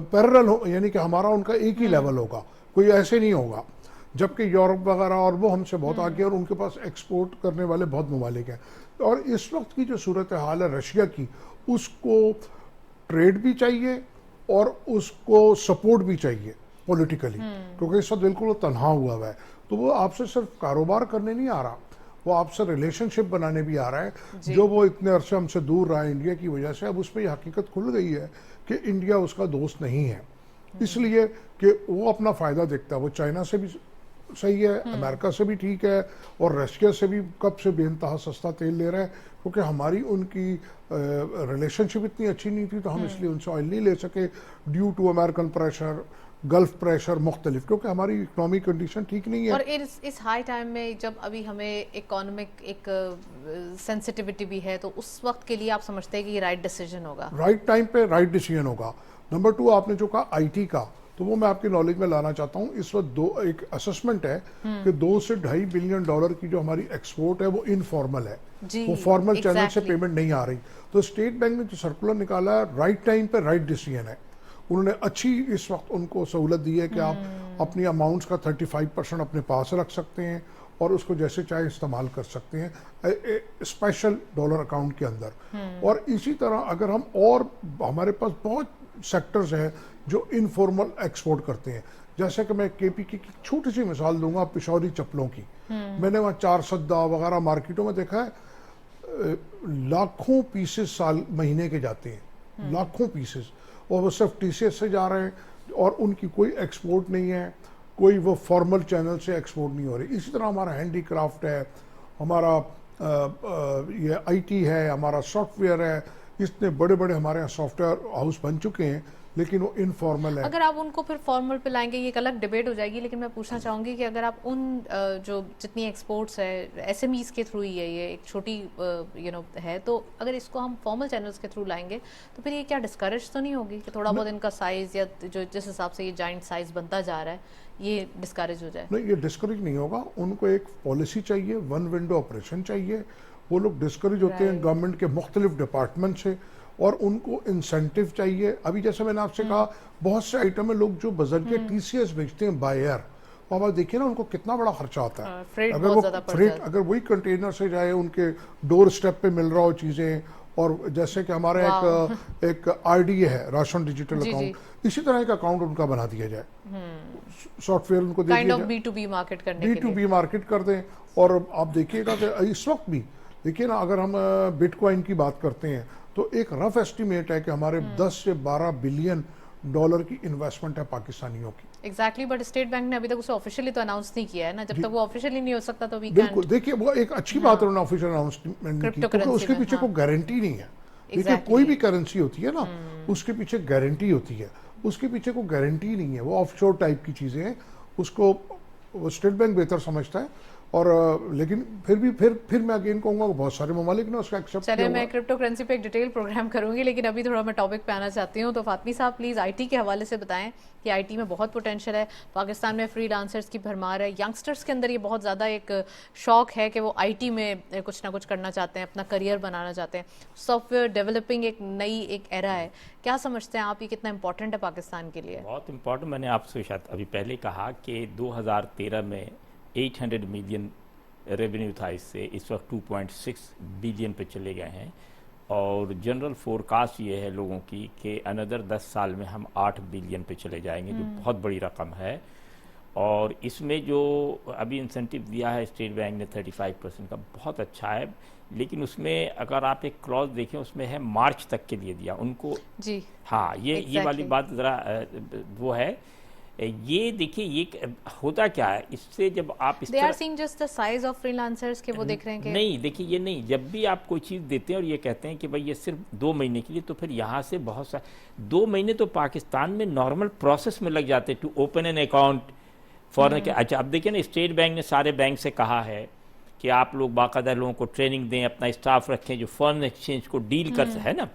पैरेलल हो, यानी कि हमारा उनका एक ही लेवल होगा, कोई ऐसे नहीं होगा। जबकि यूरोप वगैरह और वो हमसे बहुत आगे और उनके पास एक्सपोर्ट करने वाले बहुत ममालिक हैं। और इस वक्त की जो सूरत हाल है रशिया की, उसको ट्रेड भी चाहिए और उसको सपोर्ट भी चाहिए पॉलिटिकली, क्योंकि इस वक्त बिल्कुल वो तनहा हुआ है। तो वो आपसे सिर्फ कारोबार करने नहीं आ रहा, वो आपसे रिलेशनशिप बनाने भी आ रहा है, जो वो इतने अरसे हमसे दूर रहा है इंडिया की वजह से। अब उस पर यह हकीकत खुल गई है कि इंडिया उसका दोस्त नहीं है, इसलिए कि वो अपना फ़ायदा देखता है। वो चाइना से भी सही है, अमेरिका से भी ठीक है, और रशिया से भी कब से बेइंतहा सस्ता तेल ले रहा है, क्योंकि हमारी उनकी रिलेशनशिप इतनी अच्छी नहीं थी, तो हम इसलिए उनसे ऑयल नहीं ले सके due to American pressure, gulf pressure मुख्तलिफ, क्योंकि हमारी इकोनॉमिक कंडीशन ठीक नहीं है। और इस हाई टाइम में जब अभी हमें इकोनॉमिक एक सेंसिटिविटी भी है, तो उस वक्त के लिए आप समझते हैं कि ये राइट डिसीजन होगा? राइट टाइम पे राइट डिसीजन होगा। नंबर 2, आपने जो कहा आईटी का, तो वो मैं आपकी नॉलेज में लाना चाहता हूँ। इस वक्त एक असेसमेंट है कि 2 से $2.5 बिलियन की जो हमारी एक्सपोर्ट है वो इनफॉर्मल है, वो फॉर्मल चैनल से पेमेंट नहीं आ रही। तो स्टेट बैंक ने जो सर्कुलर निकाला है, राइट टाइम पे राइट डिसीजन है। उन्होंने अच्छी इस वक्त उनको सहूलत दी है कि आप अपनी अमाउंट्स का 35% अपने पास रख सकते हैं और उसको जैसे चाहे इस्तेमाल कर सकते हैं स्पेशल डॉलर अकाउंट के अंदर। और इसी तरह अगर हम, और हमारे पास बहुत सेक्टर्स हैं जो इनफॉर्मल एक्सपोर्ट करते हैं, जैसे कि मैं केपीके की छोटी सी मिसाल दूंगा, पिशौरी चप्पलों की। मैंने वहाँ 4 सद्दा वगैरह मार्केटों में देखा है, लाखों पीसेस महीने के जाते हैं, लाखों पीसेस, और वो सिर्फ टीसीएस से जा रहे हैं और उनकी कोई एक्सपोर्ट नहीं है, कोई वो फॉर्मल चैनल से एक्सपोर्ट नहीं हो रही। इसी तरह हमारा हैंडीक्राफ्ट है, हमारा ये आईटी है, हमारा सॉफ्टवेयर है, इतने बड़े बड़े हमारे यहाँ सॉफ्टवेयर हाउस बन चुके हैं लेकिन वो इनफॉर्मल है। अगर आप उनको फिर फॉर्मल पे लाएंगे ये एक अलग डिबेट हो जाएगी, लेकिन मैं पूछना चाहूँगी कि अगर आप उन जो जितनी एक्सपोर्ट्स है एसएमईज के थ्रू ही है, ये एक छोटी है, तो अगर इसको हम फॉर्मल चैनल्स के थ्रू लाएंगे तो फिर ये क्या डिस्करेज तो नहीं होगी कि थोड़ा बहुत इनका साइज या जो जिस हिसाब से ये जाइंट साइज बनता जा रहा है ये डिस्करेज हो जाए? नहीं, ये डिस्करेज नहीं होगा। उनको एक पॉलिसी चाहिए, वन विंडो ऑपरेशन चाहिए। वो लोग डिस्करेज होते हैं गवर्नमेंट के मुख्तलिफ डिपार्टमेंट से, और उनको इंसेंटिव चाहिए। अभी जैसे मैंने आपसे कहा, बहुत से आइटम में लोग जो बजट टीसीएस बेचते हैं बाय एयर, और आप देखिए ना उनको कितना बड़ा खर्चा आता है। फ्रेट अगर बहुत वो ज़्यादा पड़ फ्रेट जाता है। अगर वही कंटेनर से जाए, उनके डोर स्टेप पे मिल रहा हो चीज़ें, और जैसे कि हमारा एक आरडीए है, राशन डिजिटल जी, अकाउंट, इसी तरह एक अकाउंट उनका बना दिया जाए, सॉफ्टवेयर उनको दे काइंड दिया ऑफ जाए, B2B मार्केट करने के लिए। B2B मार्केट कर दें। और आप देखिएगा कि इस वक्त भी देखिए ना, अगर हम बिटकॉइन की बात करते हैं तो एक रफ एस्टिमेट है कि हमारे 10 से 12 बिलियन डॉलर की इन्वेस्टमेंट है पाकिस्तानियों की। एग्जैक्टली, बट स्टेट बैंक ने अभी तक उसे ऑफिशियली तो अनाउंस नहीं किया है ना, जब तक वो ऑफिशियली नहीं हो सकता तो वी बिल्कुल, कैन। देखिए वो एक अच्छी बात है उन्होंने ऑफिशियल अनाउंसमेंट की, क्योंकि Cryptocurrency उसके में, पीछे हाँ। कोई गारंटी नहीं है। देखिए Exactly. कोई भी करेंसी होती है ना, उसके पीछे गारंटी होती है, उसके पीछे कोई गारंटी नहीं है। वो ऑफशोर टाइप की चीज़ें हैं, उसको वो स्टेट बैंक बेहतर समझता है। और लेकिन फिर मैं अगेन कहूँगा कि बहुत सारे ममालिक ने उसका एक्सेप्ट चलिए, किया मैं हुआ है। क्रिप्टो करेंसी पे एक डिटेल प्रोग्राम करूंगी, लेकिन अभी थोड़ा मैं टॉपिक पे आना चाहती हूँ। तो फातमी साहब प्लीज़ आईटी के हवाले से बताएं कि आईटी में बहुत पोटेंशियल है, पाकिस्तान में फ्रीलांसर्स की भरमार है, यंगस्टर्स के अंदर ये बहुत ज़्यादा एक शौक है कि वो आईटी में कुछ ना कुछ करना चाहते हैं, अपना करियर बनाना चाहते हैं। सॉफ्टवेयर डेवलपिंग एक नई एक एरा है, क्या समझते हैं आप, ये कितना इंपॉर्टेंट है पाकिस्तान के लिए? बहुत इम्पोर्टेंट। मैंने आपसे शायद अभी पहले कहा कि 2013 में 800 मिलियन रेवेन्यू था, इससे इस वक्त 2.6 बिलियन पे चले गए हैं। और जनरल फोरकास्ट ये है लोगों की कि अनदर 10 साल में हम 8 बिलियन पे चले जाएंगे, जो बहुत बड़ी रकम है। और इसमें जो अभी इंसेंटिव दिया है स्टेट बैंक ने 35% का, बहुत अच्छा है। लेकिन उसमें अगर आप एक क्लॉज देखें, उसमें है मार्च तक के लिए दिया उनको। जी हाँ, ये वाली बात ज़रा वो है। ये देखिए, ये होता क्या है इससे, जब आप इस they are seeing just the size of freelancers के वो देख रहे हैं कि नहीं, देखिए ये नहीं, जब भी आप कोई चीज़ देते हैं और ये कहते हैं कि भाई ये सिर्फ 2 महीने के लिए, तो फिर यहाँ से बहुत सा 2 महीने तो पाकिस्तान में नॉर्मल प्रोसेस में लग जाते हैं टू ओपन एन अकाउंट फॉरन के। अच्छा, अब देखिए ना, स्टेट बैंक ने सारे बैंक से कहा है कि आप लोग बाकायदा लोगों को ट्रेनिंग दें, अपना स्टाफ रखें जो फॉरेन एक्सचेंज को डील कर है ना।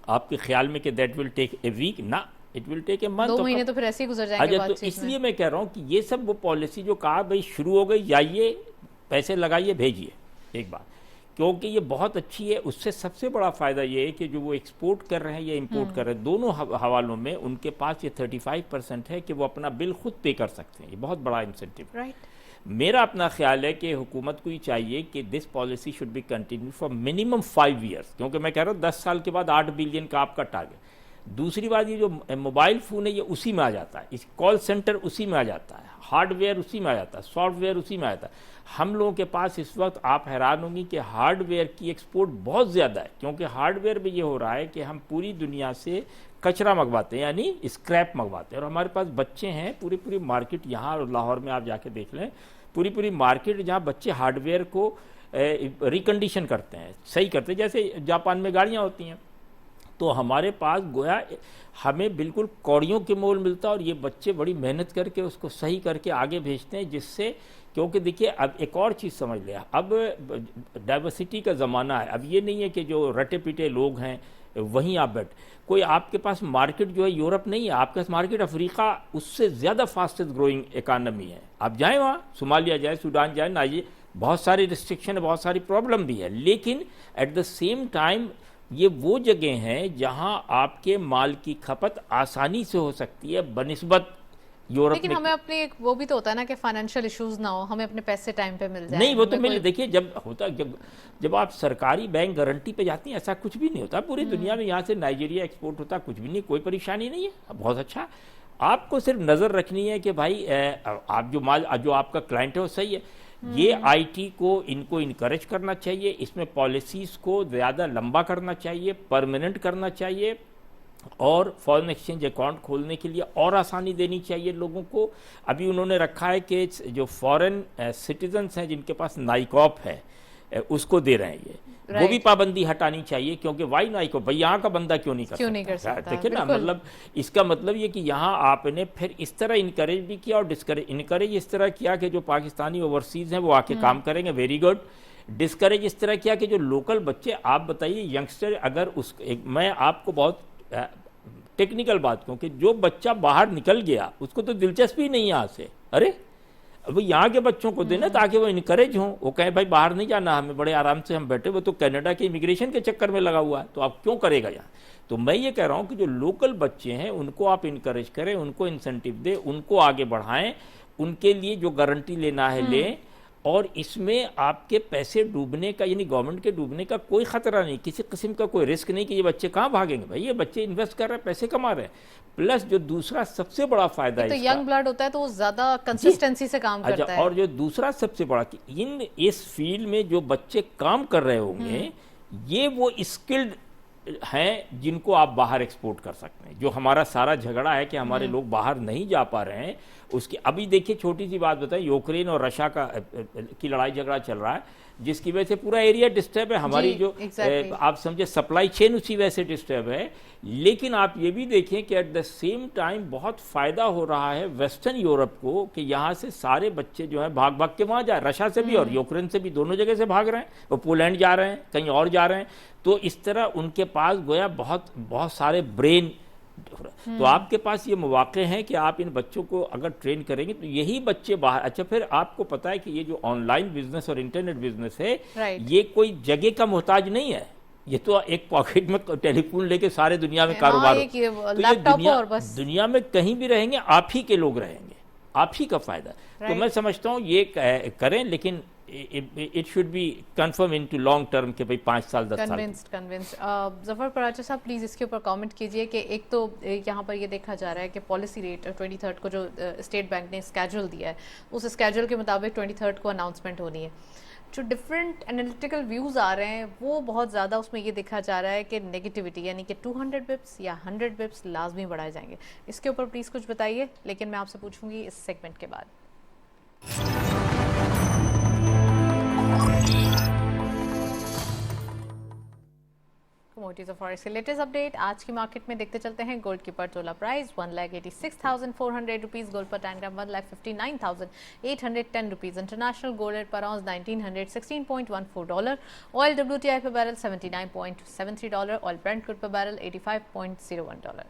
आपके ख्याल में कि that will take a week ना, it will take a month. 2 महीने तो फिर ऐसे ही गुजर जाएंगे अच्छा, तो बातचीत इसलिए मैं कह रहा हूँ कि ये सब वो पॉलिसी जो कहा भाई शुरू हो गई, जाइए पैसे लगाइए भेजिए, एक बात, क्योंकि ये बहुत अच्छी है। उससे सबसे बड़ा फ़ायदा ये है कि जो वो एक्सपोर्ट कर रहे हैं या इंपोर्ट कर रहे हैं, दोनों हवालों में उनके पास ये 35% है कि वो अपना बिल खुद पे कर सकते हैं। ये बहुत बड़ा इंसेंटिव। राइट। मेरा अपना ख्याल है कि हुकूमत को ही चाहिए कि this policy should be continue for minimum 5 years, क्योंकि मैं कह रहा हूँ 10 साल के बाद 8 बिलियन का आपका टारगेट। दूसरी बात, ये जो मोबाइल फ़ोन है ये उसी में आ जाता है, इस कॉल सेंटर उसी में आ जाता है, हार्डवेयर उसी में आ जाता है, सॉफ्टवेयर उसी में आ जाता है। हम लोगों के पास इस वक्त, आप हैरान होंगी कि हार्डवेयर की एक्सपोर्ट बहुत ज़्यादा है, क्योंकि हार्डवेयर में ये हो रहा है कि हम पूरी दुनिया से कचरा मंगवाते हैं, यानी स्क्रैप मंगवाते हैं। और हमारे पास बच्चे हैं, पूरी मार्केट यहाँ और लाहौर में आप जाके देख लें, पूरी मार्केट जहाँ बच्चे हार्डवेयर को रिकंडीशन करते हैं, सही करते हैं, जैसे जापान में गाड़ियाँ होती हैं। तो हमारे पास गोया हमें बिल्कुल कौड़ियों के मोल मिलता है, और ये बच्चे बड़ी मेहनत करके उसको सही करके आगे भेजते हैं, जिससे, क्योंकि देखिए अब एक और चीज़ समझ लिया, अब डाइवर्सिटी का ज़माना है। अब ये नहीं है कि जो रटे पीटे लोग हैं वहीं आप बैठ, कोई आपके पास मार्केट जो है यूरोप नहीं है, आपके पास मार्केट अफ्रीका उससे ज़्यादा फास्टेस्ट ग्रोइंग इकानमी है। आप जाएँ वहाँ, सोमालिया जाए, सूडान जाए, नाइजीरिया, बहुत सारी रिस्ट्रिक्शन है, बहुत सारी प्रॉब्लम भी है, लेकिन एट द सेम टाइम ये वो जगह हैं जहां आपके माल की खपत आसानी से हो सकती है बनिस्बत यूरोप लेकिन में। हमें अपने एक वो भी तो होता है ना कि फाइनेंशियल इश्यूज ना हो, हमें अपने पैसे टाइम पे मिल जाए। नहीं, वो तो हमें मिल, कोई- देखिए जब होता, जब आप सरकारी बैंक गारंटी पे जाती हैं, ऐसा कुछ भी नहीं होता पूरी दुनिया में। यहाँ से नाइजीरिया एक्सपोर्ट होता, कुछ भी नहीं, कोई परेशानी नहीं है, बहुत अच्छा। आपको सिर्फ नज़र रखनी है कि भाई आप जो माल, जो आपका क्लाइंट है वो सही है। ये आईटी को इनको इनकरेज करना चाहिए, इसमें पॉलिसीज़ को ज़्यादा लंबा करना चाहिए, परमानेंट करना चाहिए, और फॉरेन एक्सचेंज अकाउंट खोलने के लिए और आसानी देनी चाहिए लोगों को। अभी उन्होंने रखा है कि जो फॉरेन सिटीजन्स हैं जिनके पास नाइकॉप है, उसको दे रहे हैं ये, वो भी पाबंदी हटानी चाहिए, क्योंकि वाई नाई को भाई यहाँ का बंदा क्यों नहीं कर सकता? देखिए ना, मतलब इसका मतलब ये कि यहाँ आपने फिर इस तरह इनकरेज भी किया और डिस्करेज, इनकरेज इस तरह किया कि जो पाकिस्तानी ओवरसीज हैं वो आके काम करेंगे, वेरी गुड। डिस्करेज इस तरह किया कि जो लोकल बच्चे, आप बताइए यंगस्टर, अगर उस मैं आपको बहुत टेक्निकल बात कहूँ कि जो बच्चा बाहर निकल गया उसको तो दिलचस्पी नहीं यहाँ से, अरे अब यहाँ के बच्चों को देना ताकि वो इनकरेज हों, वो कहें भाई बाहर नहीं जाना, हमें बड़े आराम से हम बैठे, वो तो कनाडा के इमिग्रेशन के चक्कर में लगा हुआ है, तो आप क्यों करेगा यहाँ? तो मैं ये कह रहा हूँ कि जो लोकल बच्चे हैं उनको आप इनकरेज करें, उनको इंसेंटिव दें, उनको आगे बढ़ाएं, उनके लिए जो गारंटी लेना है लें, और इसमें आपके पैसे डूबने का, यानी गवर्नमेंट के डूबने का कोई खतरा नहीं, किसी किस्म का कोई रिस्क नहीं कि ये बच्चे कहाँ भागेंगे। भाई ये बच्चे इन्वेस्ट कर रहे हैं, पैसे कमा रहे हैं, प्लस जो दूसरा सबसे बड़ा फायदा है, तो यंग ब्लड होता है तो वो ज्यादा कंसिस्टेंसी से काम करता है। और जो दूसरा सबसे बड़ा कि इस फील्ड में जो बच्चे काम कर रहे होंगे ये वो स्किल्ड हैं जिनको आप बाहर एक्सपोर्ट कर सकते हैं। जो हमारा सारा झगड़ा है कि हमारे लोग बाहर नहीं जा पा रहे हैं, उसकी अभी देखिए छोटी सी बात बताएं, यूक्रेन और रशिया की लड़ाई झगड़ा चल रहा है, जिसकी वजह से पूरा एरिया डिस्टर्ब है, हमारी जो आप समझे सप्लाई चेन उसी वजह से डिस्टर्ब है। लेकिन आप ये भी देखें कि एट द सेम टाइम बहुत फायदा हो रहा है वेस्टर्न यूरोप को कि यहाँ से सारे बच्चे जो है भाग भाग के वहाँ जाए, रशिया से भी और यूक्रेन से भी, दोनों जगह से भाग रहे हैं, वो पोलैंड जा रहे हैं, कहीं और जा रहे हैं। तो इस तरह उनके पास गोया बहुत बहुत सारे ब्रेन, तो आपके पास ये मौके हैं कि आप इन बच्चों को अगर ट्रेन करेंगे तो यही बच्चे बाहर। अच्छा, फिर आपको पता है कि ये जो ऑनलाइन बिजनेस और इंटरनेट बिजनेस है, ये कोई जगह का मोहताज नहीं है, ये तो एक पॉकेट में टेलीफोन लेके सारे दुनिया में कारोबार, तो ये दुनिया में कहीं भी रहेंगे आप ही के लोग रहेंगे, आप ही का फायदा। तो मैं समझता हूँ ये करें, लेकिन it should be confirmed into long term कि भाई 5 साल 10 साल। कन्विंस्ड। जफर पराचा साहब प्लीज़ इसके ऊपर कमेंट कीजिए कि एक तो यहाँ पर ये देखा जा रहा है कि पॉलिसी रेट 23 को जो स्टेट बैंक ने स्केड्यूल दिया है, उस स्केड्यूल के मुताबिक 23 को अनाउंसमेंट होनी है। जो डिफरेंट एनालिटिकल व्यूज़ आ रहे हैं वो बहुत ज़्यादा उसमें ये देखा जा रहा है कि नेगेटिविटी, यानी कि 200 बिप्स या 100 बिप्स लाजमी बढ़ाए जाएंगे। इसके ऊपर प्लीज़ कुछ बताइए, लेकिन मैं आपसे पूछूंगी इस सेगमेंट के बाद। कमोडिटीज ऑफ फॉरेक्स के लेटेस्ट अपडेट आज की मार्केट में देखते चलते हैं। गोल्ड की पर तोला प्राइस 1,86,400 रुपीज़, गोल्ड पर 10 gram 1,59,810 rupees, international gold rate पर आउंस $1916.14, ऑयल WTI पर बैरल $79.73, ऑयल ब्रेंट क्रूड पर बैरल $85.01।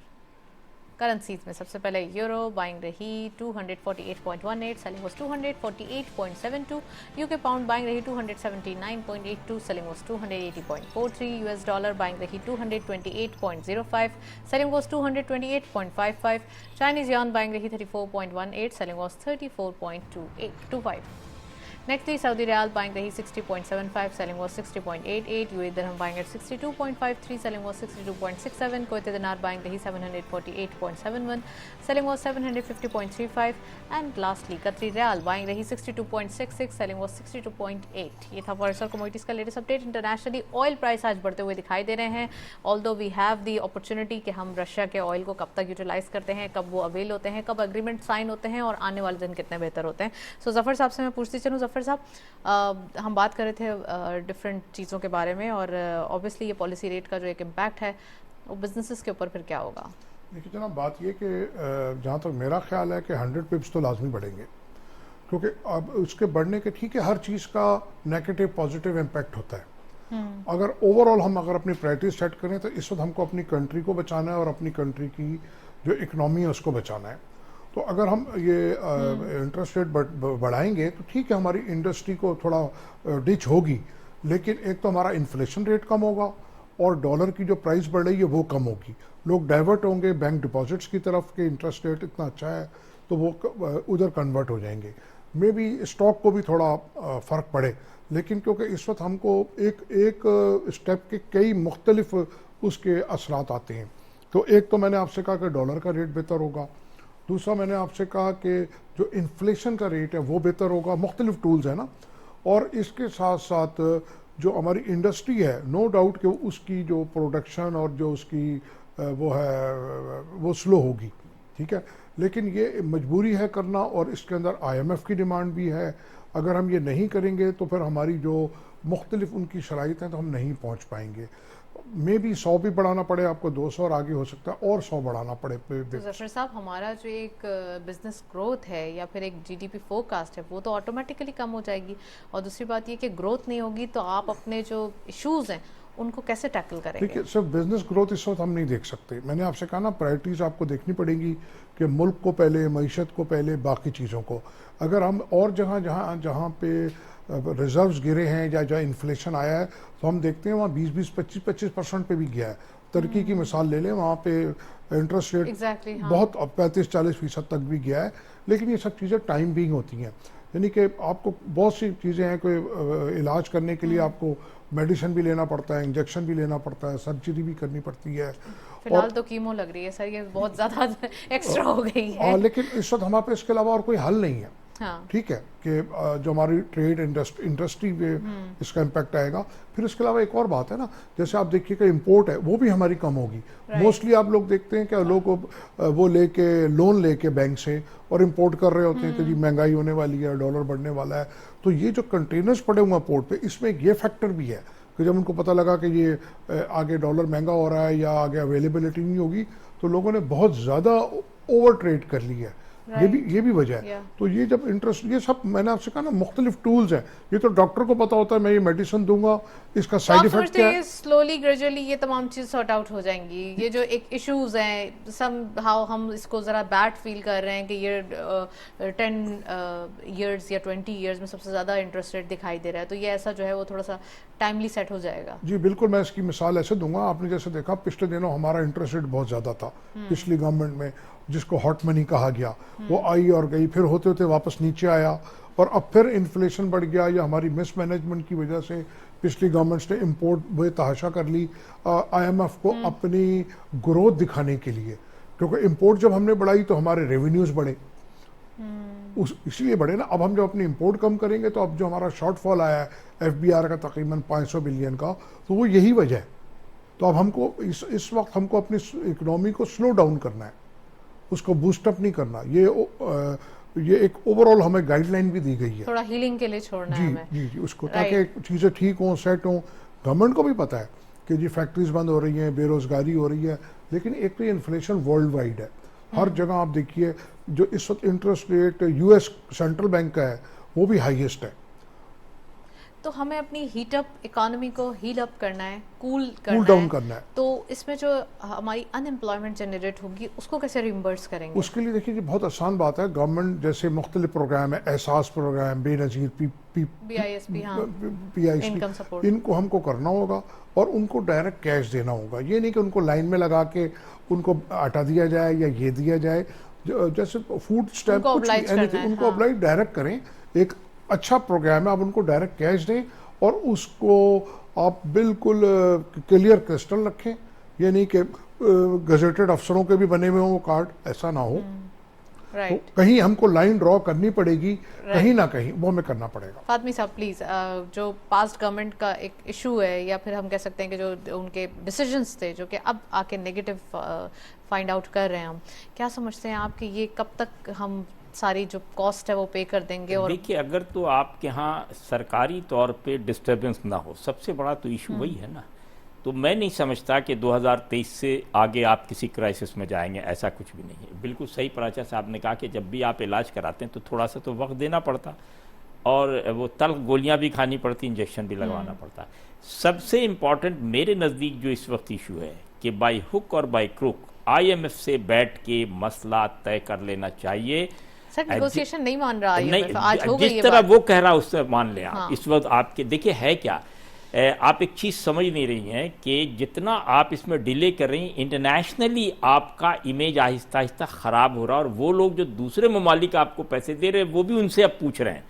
करेंसीज में सबसे पहले यूरो बाइंग रही 248.18, selling was 248.72, UK pound buying रही 279.82, selling was 280.43, US dollar buying रही 228.05, selling was 228.55, Chinese yuan buying रही 34.18, selling was 34.25। Next Saudi riyal buying रही 60.75, selling was 60.88, UAE dirham buying eight 62.53, selling was 62.67, Kuwaiti दिनार buying रही 748.71, selling was 750.35, and lastly कतरी riyal buying रही 62.66, selling was 62.8। ये था forex और कमोडिटीज का latest update. Internationally oil price आज बढ़ते हुए दिखाई दे रहे हैं, although we have the opportunity कि हम रशिया के ऑयल को कब तक यूटिलाइज करते हैं, कब वो अवेल होते हैं, कब अग्रीमेंट साइन होते हैं और आने वाले दिन कितने बेहतर होते हैं। सो जफर साहब से मैं पूछती चलूँ, जफर साहब हम बात कर रहे थे डिफरेंट चीज़ों के बारे में, और ऑब्वियसली ये पॉलिसी रेट का जो एक इम्पैक्ट है वो बिजनेसेस के ऊपर फिर क्या होगा? देखिए जनाब, बात ये कि जहाँ तक मेरा ख्याल है कि 100 पिप्स तो लाजमी बढ़ेंगे, क्योंकि अब उसके बढ़ने के ठीक है हर चीज़ का नेगेटिव पॉजिटिव इम्पैक्ट होता है। अगर ओवरऑल हम अगर अपनी प्रायोरिटी सेट करें तो इस वक्त हमको अपनी कंट्री को बचाना है और अपनी कंट्री की जो इकनॉमी है उसको बचाना है। तो अगर हम ये इंटरेस्ट रेट बढ़ाएंगे तो ठीक है, हमारी इंडस्ट्री को थोड़ा डिच होगी, लेकिन एक तो हमारा इन्फ्लेशन रेट कम होगा और डॉलर की जो प्राइस बढ़ रही है वो कम होगी। लोग डाइवर्ट होंगे बैंक डिपॉजिट्स की तरफ के, इंटरेस्ट रेट इतना अच्छा है तो वो उधर कन्वर्ट हो जाएंगे। मे बी स्टॉक को भी थोड़ा फ़र्क पड़े, लेकिन क्योंकि इस वक्त हमको एक स्टेप के कई मुख्तलिफ उसके असरात आते हैं। तो एक तो मैंने आपसे कहा कि डॉलर का रेट बेहतर होगा, दूसरा मैंने आपसे कहा कि जो इन्फ्लेशन का रेट है वो बेहतर होगा, मुख्तलिफ टूल्स है ना, और इसके साथ साथ जो हमारी इंडस्ट्री है नो डाउट कि उसकी जो प्रोडक्शन और जो उसकी वो है वो स्लो होगी, ठीक है, लेकिन ये मजबूरी है करना और इसके अंदर IMF की डिमांड भी है। अगर हम ये नहीं करेंगे तो फिर हमारी जो मुख्तलिफ उनकी शराइत हैं तो हम नहीं पहुँच पाएंगे। मे बी 100 भी बढ़ाना पड़े आपको, 200 और आगे हो सकता है और 100 बढ़ाना पड़े। तो जफर साहब, हमारा जो एक बिजनेस ग्रोथ है या फिर एक जीडीपी फोरकास्ट है वो तो ऑटोमेटिकली कम हो जाएगी, और दूसरी बात ये कि ग्रोथ नहीं होगी तो आप अपने जो इश्यूज हैं उनको कैसे टैकल करेंगे? देखिए, सिर्फ बिजनेस ग्रोथ इस वक्त हम नहीं देख सकते। मैंने आपसे कहा ना, प्रायोरिटीज़ आपको देखनी पड़ेगी कि मुल्क को पहले, मईशत को पहले, बाकी चीज़ों को। अगर हम और जहाँ जहाँ जहाँ पे रिजर्व्स गिरे हैं या जहाँ इन्फ्लेशन आया है तो हम देखते हैं वहाँ 20-20, 25-25% पे भी गया है। तुर्की की मिसाल ले लें, वहाँ पे इंटरेस्ट रेट हाँ। बहुत 35-40% तक भी गया है। लेकिन ये सब चीज़ें टाइम बिंग होती हैं, यानी कि आपको बहुत सी चीज़ें हैं, कोई इलाज करने के लिए आपको मेडिसिन भी लेना पड़ता है, इंजेक्शन भी लेना पड़ता है, सर्जरी भी करनी पड़ती है। फिलहाल तो कीमो लग रही है सर, ये बहुत ज़्यादा एक्स्ट्रा हो गई है। लेकिन इस वक्त हमारे पास इसके अलावा और कोई हल नहीं है। हाँ। ठीक है कि जो हमारी ट्रेड इंडस्ट्री पे इसका इम्पैक्ट आएगा। फिर इसके अलावा एक और बात है ना, जैसे आप देखिए कि इंपोर्ट है वो भी हमारी कम होगी। मोस्टली आप लोग देखते हैं कि लोग वो लेके लोन लेके बैंक से और इंपोर्ट कर रहे होते हैं कि जी महंगाई होने वाली है, डॉलर बढ़ने वाला है। तो ये जो कंटेनर्स पड़े हुए हैं पोर्ट पे, इसमें ये फैक्टर भी है कि जब उनको पता लगा कि ये आगे डॉलर महंगा हो रहा है या आगे अवेलेबिलिटी नहीं होगी तो लोगों ने बहुत ज़्यादा ओवर ट्रेड कर ली है। ये भी वजह है। तो ये जब इंटरेस्ट, ये सब मैंने आपसे कहा ना, मुख्तलिफ टूल्स हैं। ये तो डॉक्टर को पता होता है मैं ये मेडिसिन दूंगा, इसका साइड इफेक्ट क्या है। स्लोली ग्रेजुअली ये तमाम चीज सॉर्ट आउट हो जाएंगी। ये जो एक इश्यूज हैं, सम हाउ हम इसको जरा बैड फील कर रहे हैं कि ये 10 इयर्स या 20 इयर्स में सबसे ज्यादा इंटरेस्ट रेट दिखाई दे रहा है, तो ये ऐसा जो है वो थोड़ा सा टाइमली सेट हो जाएगा। जी बिल्कुल, मैं इसकी मिसाल ऐसे दूंगा। आपने जैसे देखा पिछले दिनों हमारा इंटरेस्ट रेट बहुत ज़्यादा था पिछली गवर्नमेंट में, जिसको हॉट मनी कहा गया, वो आई और गई, फिर होते होते वापस नीचे आया, और अब फिर इन्फ्लेशन बढ़ गया या हमारी मिसमैनेजमेंट की वजह से पिछली गवर्नमेंट्स ने इंपोर्ट बेतहाशा कर ली IMF को अपनी ग्रोथ दिखाने के लिए। क्योंकि इंपोर्ट जब हमने बढ़ाई तो हमारे रेवेन्यूज बढ़े, इसलिए बढ़े ना। अब हम जब अपनी इंपोर्ट कम करेंगे तो अब जो हमारा शॉर्टफॉल आया है FBR का तकरीबन 500 बिलियन का, तो वो यही वजह है। तो अब हमको इस वक्त हमको अपनी इकोनॉमी को स्लो डाउन करना है, उसको बूस्टअप नहीं करना। ये एक ओवरऑल हमें गाइडलाइन भी दी गई है, थोड़ा हीलिंग के लिए छोड़ना है हमें। जी उसको, ताकि चीज़ें ठीक हों, सेट हों। गवर्नमेंट को भी पता है कि जी फैक्ट्रीज बंद हो रही हैं, बेरोजगारी हो रही है, लेकिन एक तो ये इन्फ्लेशन वर्ल्ड वाइड है। हर जगह आप देखिए जो इस वक्त interest rate US central bank का है वो भी हाईएस्ट है। तो हमें अपनी हीटअप इकोनॉमी को हील अप करना है, कूल डाउन करना है। तो इसमें जो हमारी अनएम्प्लॉयमेंट जनरेट होगी उसको कैसे रिम्बर्स करेंगे? उसके लिए देखिए बहुत आसान बात है। गवर्नमेंट जैसे मुख्तलिफ प्रोग्राम है, एहसास प्रोग्राम, बेनज़ीर, BISP, हाँ, PISP, इनकम सपोर्ट, इनको हमको करना होगा और उनको डायरेक्ट कैश देना होगा। ये नहीं कि उनको लाइन में लगा के उनको हटा दिया जाए या ये दिया जाए। जैसे फूड स्टैम्प उनको अप्लाई डायरेक्ट करें। एक अच्छा प्रोग्राम है, आप उनको डायरेक्ट कैश दें और उसको आप बिल्कुल क्लियर क्रिस्टल रखें। ये नहीं कि गजेटेड अफसरों के भी बने हुए हों वो कार्ड, ऐसा ना हो। तो कहीं हमको लाइन ड्रॉ करनी पड़ेगी, कहीं ना कहीं वो हमें करना पड़ेगा। फातमी साहब प्लीज, जो पास्ट गवर्नमेंट का एक इशू है या फिर हम कह सकते हैं कि जो उनके डिसीजंस थे जो कि अब आके नेगेटिव फाइंड आउट कर रहे हैं, हम क्या समझते हैं आप कि ये कब तक हम सारी जो कॉस्ट है वो पे कर देंगे? और देखिए, अगर तो आपके यहाँ सरकारी तौर पे डिस्टर्बेंस ना हो, सबसे बड़ा तो इशू वही है ना। तो मैं नहीं समझता कि 2023 से आगे आप किसी क्राइसिस में जाएंगे, ऐसा कुछ भी नहीं है। बिल्कुल सही प्राचा साहब ने कहा कि जब भी आप इलाज कराते हैं तो थोड़ा सा तो वक्त देना पड़ता, और वो तल्ख गोलियां भी खानी पड़ती, इंजेक्शन भी लगवाना पड़ता। सबसे इम्पॉर्टेंट मेरे नज़दीक जो इस वक्त इशू है कि बाई हुक और बाई क्रुक IMF से बैठ के मसला तय कर लेना चाहिए। सर नेगोशिएशन नहीं मान रहा नहीं, आज हो गई जिस तरह वो कह रहा है उससे मान लें आप। हाँ। इस वक्त आपके देखिए है क्या, आप एक चीज़ समझ नहीं रही हैं कि जितना आप इसमें डिले कर रही हैं, इंटरनेशनली आपका इमेज आहिस्ता आहिस्ता ख़राब हो रहा है, और वो लोग जो दूसरे ममालिक आपको पैसे दे रहे हैं वो भी उनसे अब पूछ रहे हैं।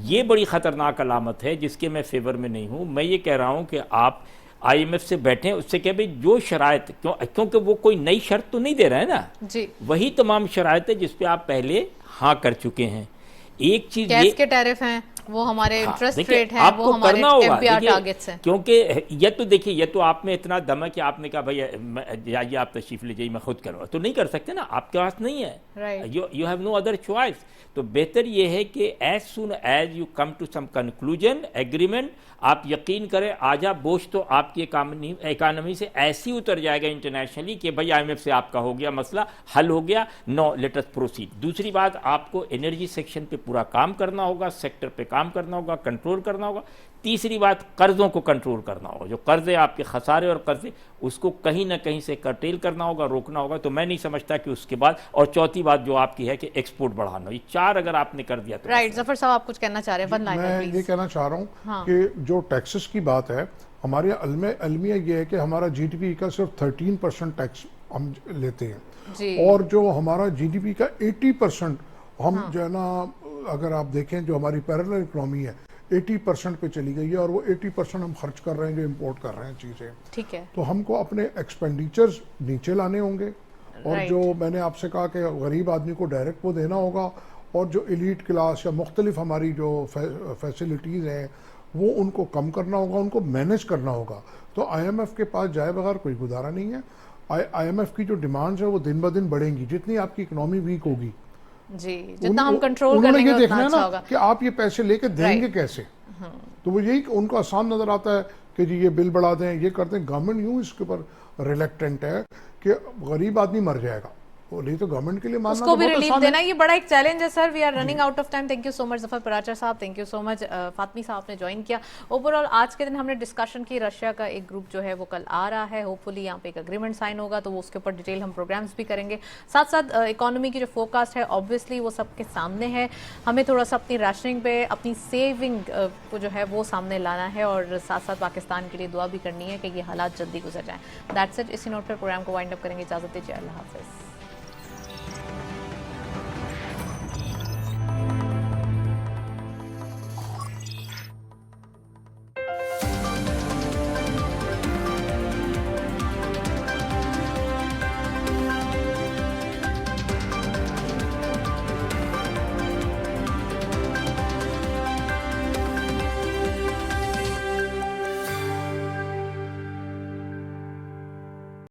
ये बड़ी ख़तरनाक अलामत है जिसके मैं फेवर में नहीं हूँ। मैं ये कह रहा हूँ कि आप IMF से बैठें, उससे कह भाई जो शराइत, क्योंकि वो कोई नई शर्त तो नहीं दे रहे हैं ना जी, वही तमाम शराइत है जिस पे आप पहले हाँ कर चुके हैं। एक चीज गैस के टैरिफ हैं, वो हमारे हाँ, इंटरेस्ट देखिए, रेट है, वो आपको हमारे करना होगा, एफबीआर देखिए, टारगेट्स हैं। क्योंकि ये तो देखिए, ये तो आप में इतना दम है कि आपने कहा भाई जाइए आप तशरीफ ले जाइए, मैं खुद करूँगा, तो नहीं कर सकते ना, आपके पास नहीं है, Right. You have no other choice. तो बेहतर ये है कि as soon as you come to some conclusion agreement, आप यकीन करें आजा बोझ तो आपकी इकानमी से ऐसी उतर जाएगा इंटरनेशनली कि भाई IMF से आपका हो गया मसला हल हो गया, नो लेट अस प्रोसीड। दूसरी बात, आपको एनर्जी सेक्शन पे पूरा काम करना होगा, सेक्टर पे काम करना होगा, कंट्रोल करना होगा। तीसरी बात, कर्जों को कंट्रोल करना होगा, जो कर्जे आपके खसारे और कर्जे उसको कहीं ना कहीं से कर्टेल करना होगा, रोकना होगा। तो मैं नहीं समझता कि उसके बाद, और चौथी बात जो आपकी है कि एक्सपोर्ट बढ़ाना, ये 4 अगर आपने कर दिया तो राइट, जफर साहब आप कुछ कहना चाह रहे हैं, वन मैं लाइनर ये प्लीज। कहना चाह रहा हूँ हाँ। कि जो टैक्सेस की बात है, हमारे अलमिया ये है कि हमारा जीडीपी का सिर्फ 13% टैक्स हम लेते हैं, जी। और जो हमारा जीडीपी का 80% हम जो है ना, अगर आप देखें जो हमारी पैरेलल इकोनॉमी है 80% पे चली गई है, और वो 80% हम खर्च कर रहे हैं जो इम्पोर्ट कर रहे हैं चीज़ें। ठीक है। तो हमको अपने एक्सपेंडिचर्स नीचे लाने होंगे, और Right. जो मैंने आपसे कहा कि गरीब आदमी को डायरेक्ट वो देना होगा, और जो एलीट क्लास या मुख्तलिफ हमारी जो फैसिलिटीज़ हैं वो उनको कम करना होगा, उनको मैनेज करना होगा। तो IMF के पास जाए बगैर कोई गुजारा नहीं है। IMF की जो डिमांड्स है वो दिन ब दिन बढ़ेंगी, जितनी आपकी इकोनॉमी वीक होगी जी, जितना हम कंट्रोल उन्होंने करेंगे ये उतना देखना है अच्छा ना होगा। कि आप ये पैसे लेके देंगे कैसे। तो वो यही उनको आसान नजर आता है कि जी ये बिल बढ़ा दें, ये कर दें। गवर्नमेंट यूं इसके ऊपर रिलेक्टेंट है कि गरीब आदमी मर जाएगा, वो नहीं तो गवर्नमेंट के लिए मानना उसको तो भी बहुत रिलीफ आसान है। देना, ये बड़ा एक चैलेंज है sir. We are running out of time. Thank you so much Zafar Paracha साहब, thank you so much Fatmi साहब ने ज्वाइन किया। ओवरऑल आज के दिन हमने डिस्कशन की, रशिया का एक ग्रुप जो है वो कल आ रहा है, होपफुली यहाँ पे एक अग्रीमेंट साइन होगा, तो वो उसके ऊपर डिटेल हम प्रोग्राम्स भी करेंगे। साथ साथ इकोनॉमी की जो फोरकास्ट है ऑब्वियसली वो सबके सामने है, हमें थोड़ा सा अपनी राशनिंग पे, अपनी सेविंग को जो है वो सामने लाना है, और साथ साथ पाकिस्तान के लिए दुआ भी करनी है कि ये हालात जल्दी गुजर जाएं। That's it. इसी नोट पर प्रोग्राम को वाइंड अप करेंगे। इजाजत दीजिए, अल्लाह हाफिज़।